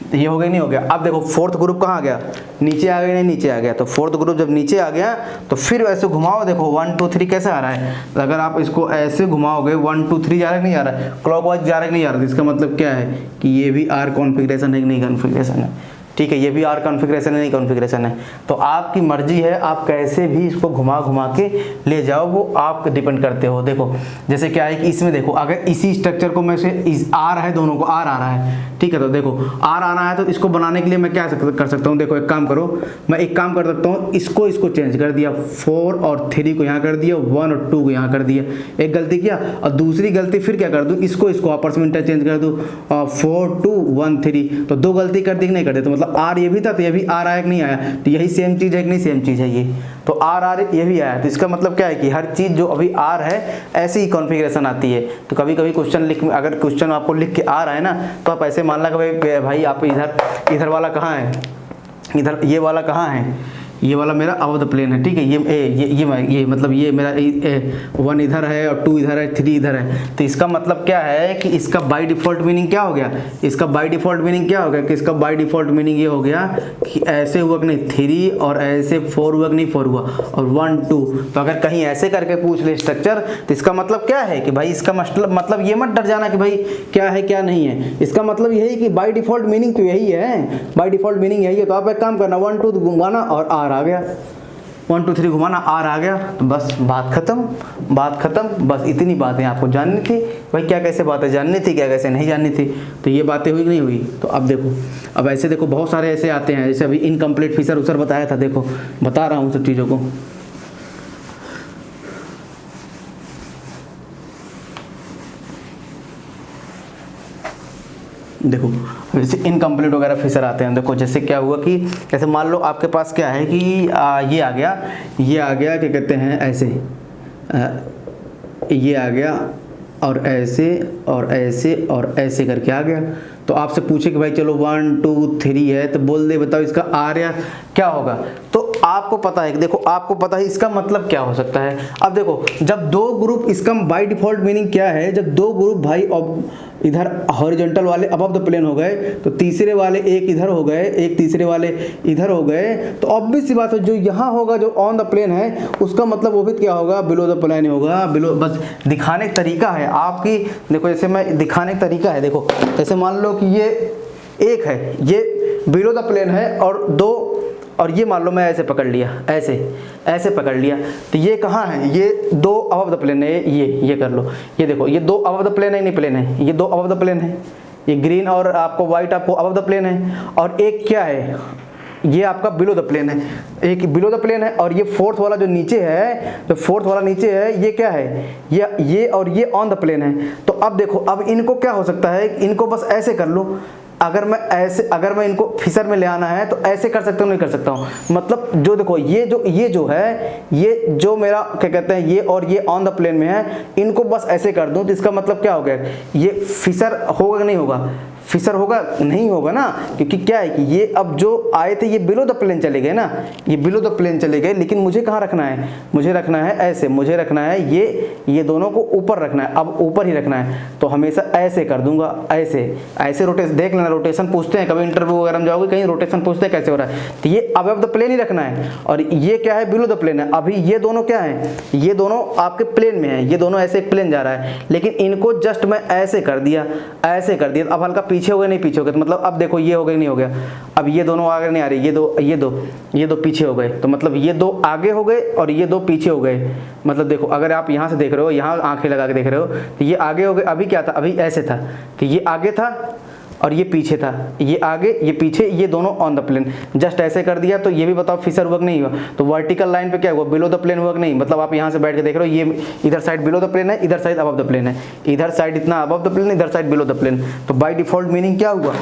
ये हो गया, नहीं हो गया। अब देखो फोर्थ ग्रुप कहाँ आ गया, नीचे आ गया, नहीं नीचे आ गया। तो फोर्थ ग्रुप जब नीचे आ गया तो फिर ऐसे घुमाओ, देखो 1 2 3 कैसे आ रहा है। तो अगर आप इसको ऐसे घुमाओगे 1 2 3 जा रहा है नहीं आ रहा है, क्लॉकवाइज जा रहा है नहीं आ रहा है, तो इसका मतलब क्या है कि ये भी आर कॉन्फ़िगरेशन है कि नहीं कॉन्फ़िगरेशन है, ठीक है, ये भी आर कॉन्फ़िगरेशन है, नहीं कॉन्फ़िगरेशन है। तो आपकी मर्जी है, आप कैसे भी इसको घुमा घुमा के ले जाओ, वो आप डिपेंड करते हो। देखो जैसे क्या है कि इसमें देखो, अगर इसी स्ट्रक्चर को मैं से आर है, दोनों को आर आ रहा है, ठीक है, तो देखो आर आना है तो इसको बनाने के लिए मैं क्या कर सकता हूँ, देखो एक काम करो, मैं एक काम कर सकता हूँ, इसको चेंज कर दिया, 4 और 3 को यहाँ कर दिया, 1 और 2 को यहाँ कर दिया, एक गलती किया। और दूसरी गलती फिर क्या कर दूँ, इसको आपस में इंटरचेंज कर दूँ, 4 2 1 3, तो 2 गलती कर दी कि नहीं कर दी, तो मतलब आर ये भी था तो ये भी आर आया कि नहीं आया, तो यही सेम चीज़ है कि नहीं, सेम चीज़ है ये, तो आर ये भी आया। तो इसका मतलब क्या है कि हर चीज़ जो अभी आर है ऐसी ही कॉन्फ़िगरेशन आती है। तो कभी कभी क्वेश्चन अगर क्वेश्चन आपको लिख के आ रहा है ना, तो आप ऐसे मान ला कि भाई आप इधर वाला कहाँ है, इधर ये वाला कहाँ है, ये वाला मेरा अबव द प्लेन है, ठीक है, ये मतलब ये मेरा 1 इधर है और 2 इधर है, 3 इधर है। तो इसका मतलब क्या है कि इसका बाय डिफ़ॉल्ट मीनिंग क्या हो गया, इसका बाय डिफ़ॉल्ट मीनिंग क्या हो गया कि इसका बाय डिफ़ॉल्ट मीनिंग ये हो गया कि ऐसे हुआ कि नहीं 3 और ऐसे 4 हुआ कि नहीं 4 हुआ, और 1 2। तो अगर कहीं ऐसे करके पूछ ले स्ट्रक्चर, तो इसका मतलब क्या है कि भाई इसका मतलब ये मत डर जाना कि भाई क्या है क्या नहीं है, इसका मतलब यही कि बाय डिफ़ॉल्ट मीनिंग तो यही है, बाय डिफ़ॉल्ट मीनिंग यही है। तो आप एक काम करना, 1 2 घुमाना और आर आ गया, 1 2 3 घुमाना आर आ गया, तो बस बात खत्म। बस इतनी बातें आपको जाननी थी भाई, क्या कैसे बातें जाननी थी, क्या कैसे नहीं जाननी थी। तो ये बातें हुई कि नहीं हुई। तो अब देखो, अब ऐसे देखो बहुत सारे ऐसे आते हैं, जैसे अभी इनकम्प्लीट फिशर उसर बताया था, देखो बता रहा हूँ सब चीज़ों को। देखो जैसे इनकम्प्लीट वगैरह फिशर आते हैं, देखो जैसे क्या हुआ कि जैसे मान लो आपके पास क्या है कि ये आ गया क्या कहते हैं ऐसे, ये आ गया और ऐसे और ऐसे और ऐसे करके आ गया। तो आपसे पूछे कि भाई चलो 1 2 3 है, तो बोल दे बताओ इसका आर या क्या होगा। तो आपको पता है, देखो आपको पता है इसका मतलब क्या हो सकता है। अब देखो जब 2 ग्रुप, इसका बाय डिफ़ॉल्ट मीनिंग क्या है, जब 2 ग्रुप भाई इधर हॉरिजॉन्टल वाले अबव द प्लेन हो गए, तो तीसरे वाले एक इधर हो गए, एक तीसरे वाले इधर हो गए, तो ऑब्वियस सी बात है जो यहाँ होगा जो ऑन द प्लेन है, उसका मतलब वो भी क्या होगा, बिलो द प्लेन होगा। बिलो, बस दिखाने का तरीका है आपकी, देखो जैसे मैं दिखाने का तरीका है, देखो जैसे मान लो कि ये एक है, ये बिलो द प्लेन है, और 2 और ये मान लो मैं ऐसे पकड़ लिया, ऐसे पकड़ लिया, तो ये कहाँ है, ये 2 अबव द प्लेन है, ये कर लो, ये देखो ये 2 अबव द प्लेन है, नहीं प्लेन है, ये 2 अबव द प्लेन है, ये ग्रीन और आपको व्हाइट आपको अबव द प्लेन है, और एक क्या है, ये आपका बिलो द प्लेन है, एक बिलो द प्लेन है, और ये फोर्थ वाला जो नीचे है, जो फोर्थ वाला नीचे है, ये क्या है, ये और ये ऑन द प्लेन है। तो अब देखो, अब इनको क्या हो सकता है, इनको बस ऐसे कर लो, अगर मैं इनको फिशर में ले आना है तो ऐसे कर सकता हूँ, नहीं कर सकता हूँ, मतलब जो देखो ये जो है, ये जो मेरा क्या कहते हैं, ये और ये ऑन द प्लेन में है, इनको बस ऐसे कर दूँ, तो इसका मतलब क्या हो गया, ये फिशर होगा कि नहीं होगा, फिशर होगा नहीं होगा ना, क्योंकि क्या है कि ये अब जो आए थे ये बिलो द प्लेन चले गए ना, ये बिलो द प्लेन चले गए, लेकिन मुझे कहाँ रखना है, मुझे रखना है ऐसे, मुझे रखना है ये दोनों को ऊपर रखना है, अब ऊपर ही रखना है, तो हमेशा ऐसे कर दूंगा, ऐसे रोटेशन, देख लेना रोटेशन पूछते हैं कभी इंटरव्यू वगैरह में जाओगे, कहीं रोटेशन पूछते हैं कैसे हो रहा है, तो ये अबव द प्लेन ही रखना है, और ये क्या है, बिलो द प्लेन है। अभी ये दोनों क्या है, ये दोनों आपके प्लेन में है, ये दोनों ऐसे एक प्लेन जा रहा है, लेकिन इनको जस्ट मैं ऐसे कर दिया, अब हल्का पीछे हो गए, नहीं पीछे हो गए, तो मतलब अब देखो ये हो गया नहीं हो गया, अब ये दोनों आगे नहीं आ रही, ये दो पीछे हो गए, तो मतलब ये 2 आगे हो गए और ये 2 पीछे हो गए। मतलब देखो अगर आप यहाँ से देख रहे हो, यहाँ आंखें लगा के देख रहे हो, तो ये आगे हो गए, अभी क्या था, अभी ऐसे था, तो ये आगे था और ये पीछे था, ये आगे ये पीछे, ये दोनों ऑन द प्लेन, जस्ट ऐसे कर दिया। तो ये भी बताओ फिशर हुआ कि नहीं हुआ, तो वर्टिकल लाइन पे क्या हुआ, बिलो द प्लेन हुआ कि नहीं, मतलब आप यहाँ से बैठ के देख रहे हो, ये इधर साइड बिलो द प्लेन है, इधर साइड अबव द प्लेन है, इधर साइड इतना अबव द प्लेन, इधर साइड बिलो द प्लेन, तो बाय डिफॉल्ट मीनिंग क्या हुआ,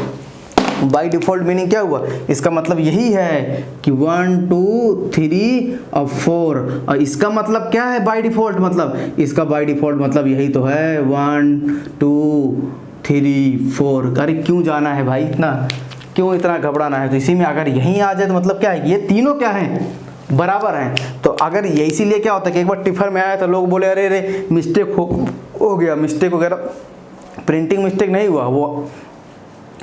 बाय डिफॉल्ट मीनिंग क्या हुआ, इसका मतलब यही है कि 1 2 3 और 4, और इसका मतलब क्या है बाय डिफॉल्ट, मतलब इसका बाय डिफॉल्ट मतलब यही तो है 1 2 3 4। अरे क्यों जाना है भाई, क्यों इतना घबराना है, तो इसी में अगर यहीं आ जाए तो मतलब क्या है, ये तीनों क्या हैं, बराबर हैं। तो अगर ये इसीलिए क्या होता है कि एक बार टिफर में आया तो लोग बोले अरे मिस्टेक हो गया, मिस्टेक वगैरह, प्रिंटिंग मिस्टेक नहीं हुआ, वो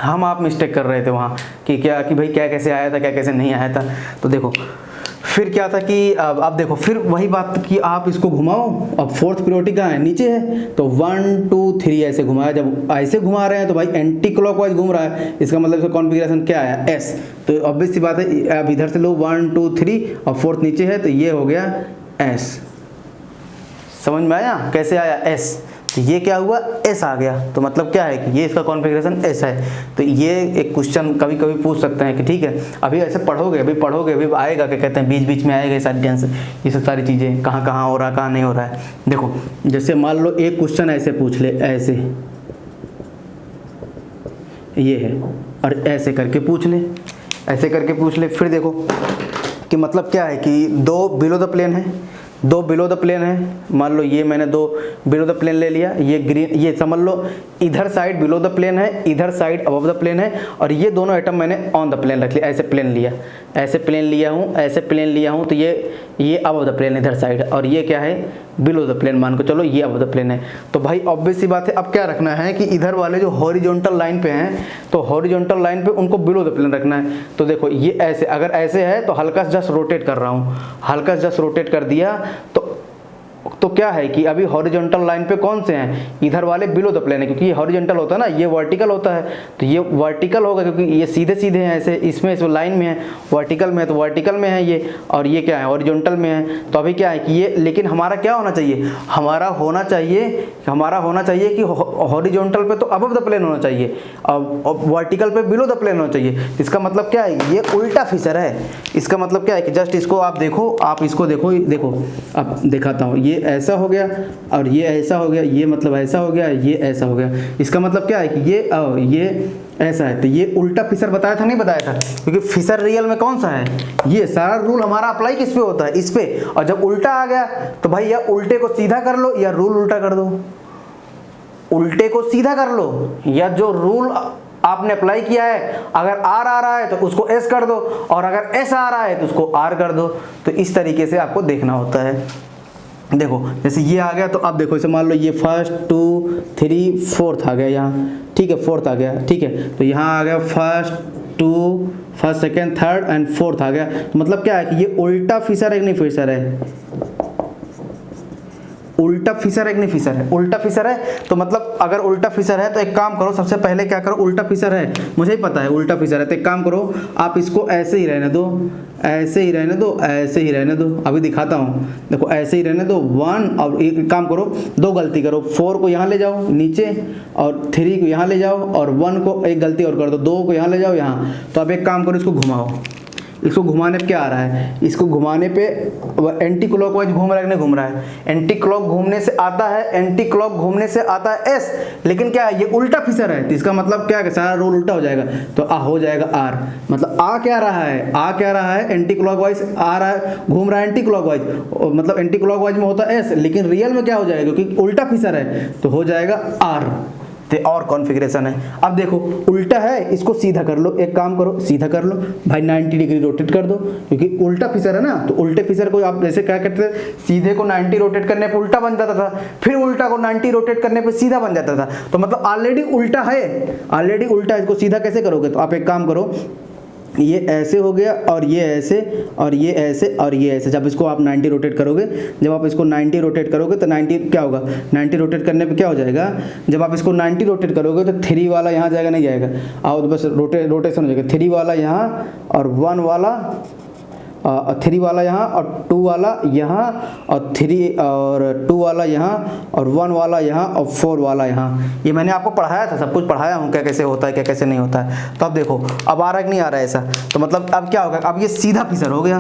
हम आप मिस्टेक कर रहे थे वहाँ कि क्या कि भाई क्या कैसे आया था, क्या कैसे नहीं आया था। तो देखो फिर क्या था कि अब देखो फिर वही बात कि आप इसको घुमाओ, अब फोर्थ प्रायोरिटी कहाँ है, नीचे है, तो 1 2 3 ऐसे घुमाया। जब ऐसे घुमा रहे हैं तो भाई एंटी क्लॉकवाइज घूम रहा है, इसका मतलब इसका कॉन्फ़िगरेशन क्या आया, एस। तो ऑब्वियस सी बात है, अब इधर से लो 1 2 3 और फोर्थ नीचे है, तो ये हो गया एस। समझ में आया कैसे आया एस, तो ये क्या हुआ एस आ गया। तो मतलब क्या है कि ये इसका कॉन्फ़िगरेशन एस है। तो ये एक क्वेश्चन कभी कभी पूछ सकते हैं कि ठीक है अभी ऐसे पढ़ोगे, अभी आएगा, क्या कहते हैं बीच बीच में आएगा ये सारी टेंस, ये सब सारी चीज़ें कहाँ कहाँ हो रहा है कहाँ नहीं हो रहा है। देखो जैसे मान लो एक क्वेश्चन ऐसे पूछ ले, ऐसे ये है और ऐसे करके पूछ ले, ऐसे करके पूछ ले। फिर देखो कि मतलब क्या है कि दो बिलो द प्लेन है, दो बिलो द प्लेन है, मान लो ये मैंने दो बिलो द प्लेन ले लिया, ये ग्रीन, ये समझ लो इधर साइड बिलो द प्लेन है, इधर साइड अबव द प्लेन है, और ये दोनों आइटम मैंने ऑन द प्लेन रख लिया, ऐसे प्लेन लिया, ऐसे प्लेन लिया हूँ, ऐसे प्लेन लिया हूँ, तो ये अबव द प्लेन इधर साइड, और ये क्या है बिलो द प्लेन, मान को चलो ये अबव द प्लेन है। तो भाई ऑब्वियस सी बात है, अब क्या रखना है कि इधर वाले जो हॉरिजॉन्टल लाइन पे हैं, तो हॉरिजॉन्टल लाइन पे उनको बिलो द प्लेन रखना है। तो देखो ये ऐसे, अगर ऐसे है तो हल्का से जस्ट रोटेट कर रहा हूँ, हल्का से जस्ट रोटेट कर दिया, तो क्या है कि अभी हॉरिजॉन्टल लाइन पे कौन से हैं, इधर वाले बिलो द प्लेन है, क्योंकि ये हॉरिजॉन्टल होता है ना, ये वर्टिकल होता है, तो ये वर्टिकल होगा क्योंकि ये सीधे सीधे हैं ऐसे, इसमें इस लाइन में है, वर्टिकल में है तो वर्टिकल में है ये, और ये क्या है हॉरिजॉन्टल में है। तो अभी क्या है कि ये, लेकिन हमारा क्या होना चाहिए, हमारा होना चाहिए कि हॉरिजॉन्टल पे तो अबव द प्लेन होना चाहिए, और वर्टिकल पे बिलो द प्लेन होना चाहिए। इसका मतलब क्या है, ये उल्टा फिशर है। इसका मतलब क्या है कि जस्ट इसको आप देखो, आप इसको देखो, देखो अब दिखाता हूँ, ये ऐसा हो गया और ये ऐसा हो गया, ये मतलब ऐसा हो गया, ये ऐसा हो गया। इसका मतलब क्या है कि ये ऐसा है, तो ये उल्टा फिशर बताया था नहीं बताया था, क्योंकि फिशर रियल में कौन सा है, ये सारा रूल हमारा अप्लाई किस पे होता है, इस पे। और जब उल्टा आ गया तो भाई या उल्टे को सीधा कर लो या रूल उल्टा कर दो, उल्टे को सीधा कर लो या जो रूल आपने अप्लाई किया है, अगर आर आ रहा है तो उसको एस कर दो, और अगर एस आ रहा है तो उसको आर कर दो। तो इस तरीके से आपको देखना होता है। देखो जैसे ये आ गया, तो अब देखो इसे मान लो ये 1 2 3 4 आ गया यहाँ, ठीक है 4 आ गया, ठीक है। तो यहाँ आ गया 1 2 1 2 3 एंड 4 आ गया। तो मतलब क्या है कि ये उल्टा फिशर है कि नहीं फिशर है, उल्टा फिशर है कि नहीं फिशर है, उल्टा फिशर है। तो मतलब अगर उल्टा फिशर है तो एक काम करो, सबसे पहले क्या करो, उल्टा फिशर है मुझे ही पता है उल्टा फिशर है, तो एक काम करो आप इसको ऐसे ही रहने दो, ऐसे ही रहने दो, ऐसे ही रहने दो। अभी दिखाता हूँ, देखो ऐसे ही रहने दो 1, और एक काम करो, दो गलती करो, 4 को यहाँ ले जाओ नीचे और 3 को यहाँ ले जाओ, और 1 को एक गलती और कर दो, 2 को यहाँ ले जाओ यहाँ। तो अब एक काम करो, इसको घुमाओ, इसको घुमाने पे क्या आ रहा है, इसको घुमाने पे एंटी क्लॉकवाइज घूम रहा है कि नहीं घूम रहा है, एंटी क्लॉक घूमने से आता है, एंटी क्लॉक घूमने से आता है एस, लेकिन क्या है ये उल्टा फिशर है। तो इसका मतलब क्या है, सारा रूल उल्टा हो जाएगा, तो आ हो जाएगा आर। मतलब आ क्या रहा है, एंटी क्लॉकवाइज आ रहा है, घूम रहा है एंटी क्लॉकवाइज, मतलब एंटी क्लॉकवाइज में होता है एस, लेकिन रियल में क्या हो जाएगा, क्योंकि उल्टा फिशर है तो हो जाएगा आर। और कॉन्फ़िगरेशन है। अब देखो उल्टा है, इसको सीधा कर लो, एक काम करो सीधा कर लो भाई, 90 डिग्री रोटेट कर दो, क्योंकि उल्टा फिशर है ना। तो उल्टे फिशर को आप जैसे क्या करते थे, सीधे को 90 रोटेट करने पे उल्टा बन जाता था, फिर उल्टा को 90 रोटेट करने पे सीधा बन जाता था। तो मतलब ऑलरेडी उल्टा है, ऑलरेडी उल्टा है, इसको सीधा कैसे करोगे। तो आप एक काम करो, ये ऐसे हो गया और ये ऐसे और ये ऐसे और ये ऐसे। जब इसको आप 90 रोटेट करोगे, जब आप इसको 90 रोटेट करोगे तो 90 क्या होगा, 90 रोटेट करने पे क्या हो जाएगा, जब आप इसको 90 रोटेट करोगे तो 3 वाला यहाँ जाएगा नहीं जाएगा, आओ तो बस रोटेशन हो जाएगा, 3 वाला यहाँ और 1 वाला 3 वाला यहाँ और 2 वाला यहाँ और 3 और 2 वाला यहाँ और 1 वाला यहाँ और 4 वाला यहाँ। ये मैंने आपको पढ़ाया था, सब कुछ पढ़ाया हूँ क्या कैसे होता है क्या कैसे नहीं होता है। तो अब देखो अब आ रहा है कि नहीं आ रहा है ऐसा। तो मतलब अब क्या होगा, अब ये सीधा फिशर हो गया,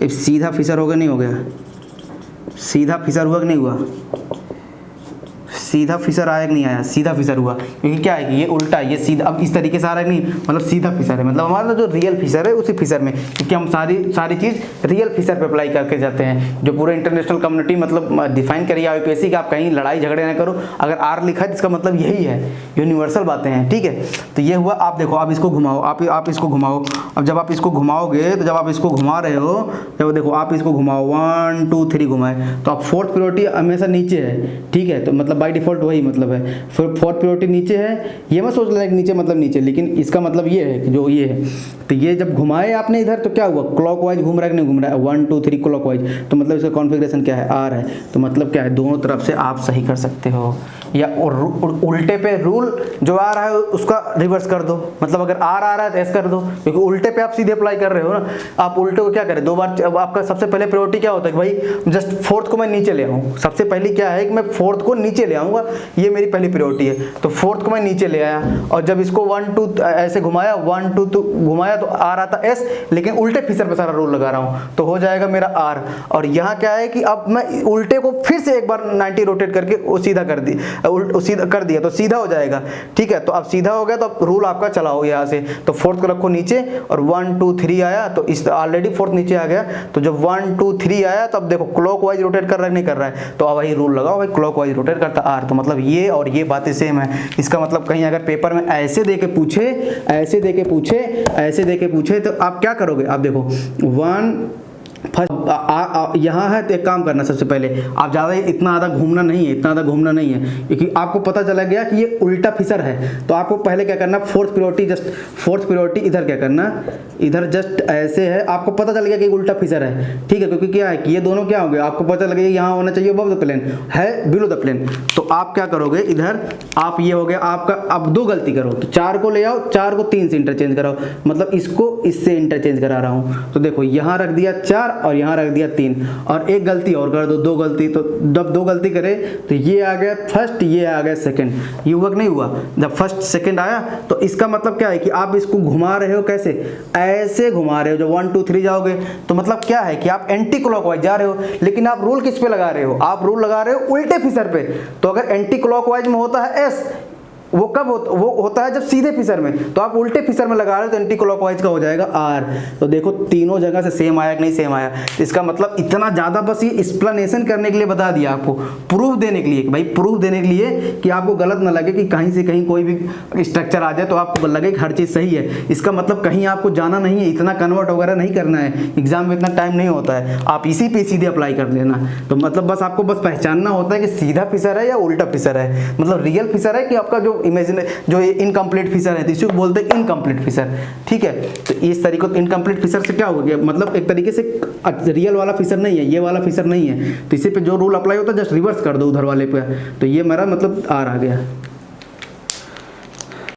सीधा फिशर हो गया नहीं हो गया, सीधा फिशर हुआ कि नहीं हुआ, सीधा फिशर आया कि नहीं आया, सीधा फिशर हुआ, क्योंकि क्या है कि ये उल्टा है, ये सीधा अब इस तरीके से आ रहा है नहीं, मतलब सीधा फिशर है, मतलब हमारा जो रियल फिशर है उसी फिशर में, क्योंकि हम सारी चीज़ रियल फिशर पे अप्लाई करके जाते हैं, जो पूरे इंटरनेशनल कम्युनिटी मतलब डिफाइन करिए IUPAC कि आप कहीं लड़ाई झगड़े ना करो, अगर आर लिखा है इसका मतलब यही है, यूनिवर्सल बातें हैं, ठीक है। तो ये हुआ। आप देखो आप इसको घुमाओ, आप इसको घुमाओ, अब जब आप इसको घुमाओगे तो जब आप इसको घुमा रहे हो, जब देखो आप इसको घुमाओ 1 2 3 घुमाए, तो आप 4th प्रायोरिटी हमेशा नीचे है, ठीक है। तो मतलब बाई डिफ़ॉल्ट वही मतलब है। फिर फोर्थ प्रायोरिटी नीचे है, ये मत सोच लेना कि नीचे मतलब नीचे, लेकिन इसका मतलब ये है कि जो ये है, तो ये जब घुमाए आपने इधर तो क्या हुआ, क्लॉकवाइज घूम रहा है कि नहीं घूम रहा है, 1 2 3 क्लॉकवाइज, तो मतलब इसका कॉन्फ़िगरेशन क्या है, आर है। तो मतलब क्या है, दोनों तरफ से आप सही कर सकते हो। या उल्टे पे रूल जो आ रहा है उसका रिवर्स कर दो, मतलब अगर आर आ रहा है तो एस कर दो, क्योंकि उल्टे पे आप सीधे अप्लाई कर रहे हो ना। आप उल्टे को क्या करें, दो बार, अब आपका सबसे पहले प्रायोरिटी क्या होता है कि भाई जस्ट फोर्थ को मैं नीचे ले आऊँ। सबसे पहली क्या है कि मैं फोर्थ को नीचे ले आऊँगा, ये मेरी पहली प्रायोरिटी है। तो फोर्थ को मैं नीचे ले आया और जब इसको 1 2 ऐसे घुमाया, 1 2 तो घुमाया तो आ रहा था एस, लेकिन उल्टे फीसर पे सारा रूल लगा रहा हूँ तो हो जाएगा मेरा आर। और यहाँ क्या है कि अब मैं उल्टे को फिर से एक बार 90 रोटेट करके वो सीधा कर दी, सीधा कर दिया तो सीधा हो जाएगा। ठीक है, तो अब सीधा हो गया तो अब रूल आपका चलाओ यहाँ से। तो फोर्थ को रखो नीचे और 1 2 3 आया, तो इस ऑलरेडी फोर्थ नीचे आ गया, तो जब 1 2 3 आया तो अब देखो क्लॉकवाइज रोटेट कर रहा है नहीं कर रहा है, तो अब वही रूल लगाओ भाई, क्लॉकवाइज रोटेट करता आर। तो मतलब ये और ये बातें सेम है। इसका मतलब कहीं अगर पेपर में ऐसे दे के पूछे, ऐसे दे के पूछे, ऐसे दे के पूछे तो आप क्या करोगे, आप देखो 1 फर्स्ट यहाँ है तो एक काम करना, सबसे पहले आप ज़्यादा इतना ज़्यादा घूमना नहीं है, इतना ज़्यादा घूमना नहीं है, क्योंकि आपको पता चला गया कि ये उल्टा फिसर है। तो आपको पहले क्या करना, fourth priority, just fourth priority इधर क्या करना, इधर जस्ट ऐसे है, आपको पता चल गया कि उल्टा फिसर है। ठीक है, क्योंकि क्या है कि ये दोनों क्या होंगे, आपको पता लगे यहाँ होना चाहिए अबव द प्लेन, है बिलो द प्लेन। तो आप क्या करोगे, इधर आप ये हो गया आपका, अब दो गलती करो, तो 4 को ले आओ, 4 को 3 से इंटरचेंज कराओ, मतलब इसको इससे इंटरचेंज करा रहा हूँ। तो देखो यहाँ रख दिया 4 और यहाँ रख दिया 3, और एक गलती और कर दो, 2 गलती। तो जब 2 गलती करे तो ये आ गया फर्स्ट, ये आ गया सेकंड, ये हुआ कि नहीं हुआ। जब फर्स्ट सेकंड आया तो इसका मतलब क्या है कि आप इसको घुमा रहे हो, कैसे, ऐसे घुमा रहे हो। जब 1 2 3 जाओगे तो मतलब क्या है कि आप एंटी क्लॉकवाइज जा रहे हो, लेकिन आप रूल किस पे लगा रहे हो, आप रूल लगा रहे हो उल्टे फिसर पे। तो अगर एंटी क्लॉकवाइज में होता है एस, वो कब वो होता है जब सीधे फिसर में, तो आप उल्टे फिसर में लगा रहे हो तो एंटी क्लॉकवाइज का हो जाएगा आर। तो देखो तीनों जगह से सेम आया कि नहीं सेम आया। इसका मतलब इतना ज़्यादा बस ये एक्सप्लेनेशन करने के लिए बता दिया आपको, प्रूफ देने के लिए, भाई प्रूफ देने के लिए कि आपको गलत ना लगे कि कहीं से कहीं कोई भी स्ट्रक्चर आ जाए तो आपको लगे कि हर चीज़ सही है। इसका मतलब कहीं आपको जाना नहीं है, इतना कन्वर्ट वगैरह नहीं करना है, एग्जाम में इतना टाइम नहीं होता है, आप इसी पे सीधे अप्लाई कर लेना। तो मतलब बस आपको बस पहचानना होता है कि सीधा फिसर है या उल्टा फिसर है, मतलब रियल फिसर है कि आपका जो इमेजिन जो इनकम्प्लीट फिसर है, तो इसी को बोलते हैं इनकम्प्लीट फिसर। ठीक है, तो इस तरीके इनकम्प्लीट फिसर से क्या हो गया, मतलब एक तरीके से रियल वाला फिसर नहीं है, ये वाला फिसर नहीं है, तो इसी पे जो रूल अप्लाई होता है जस्ट रिवर्स कर दो उधर वाले पे, तो ये मेरा मतलब आर आ गया।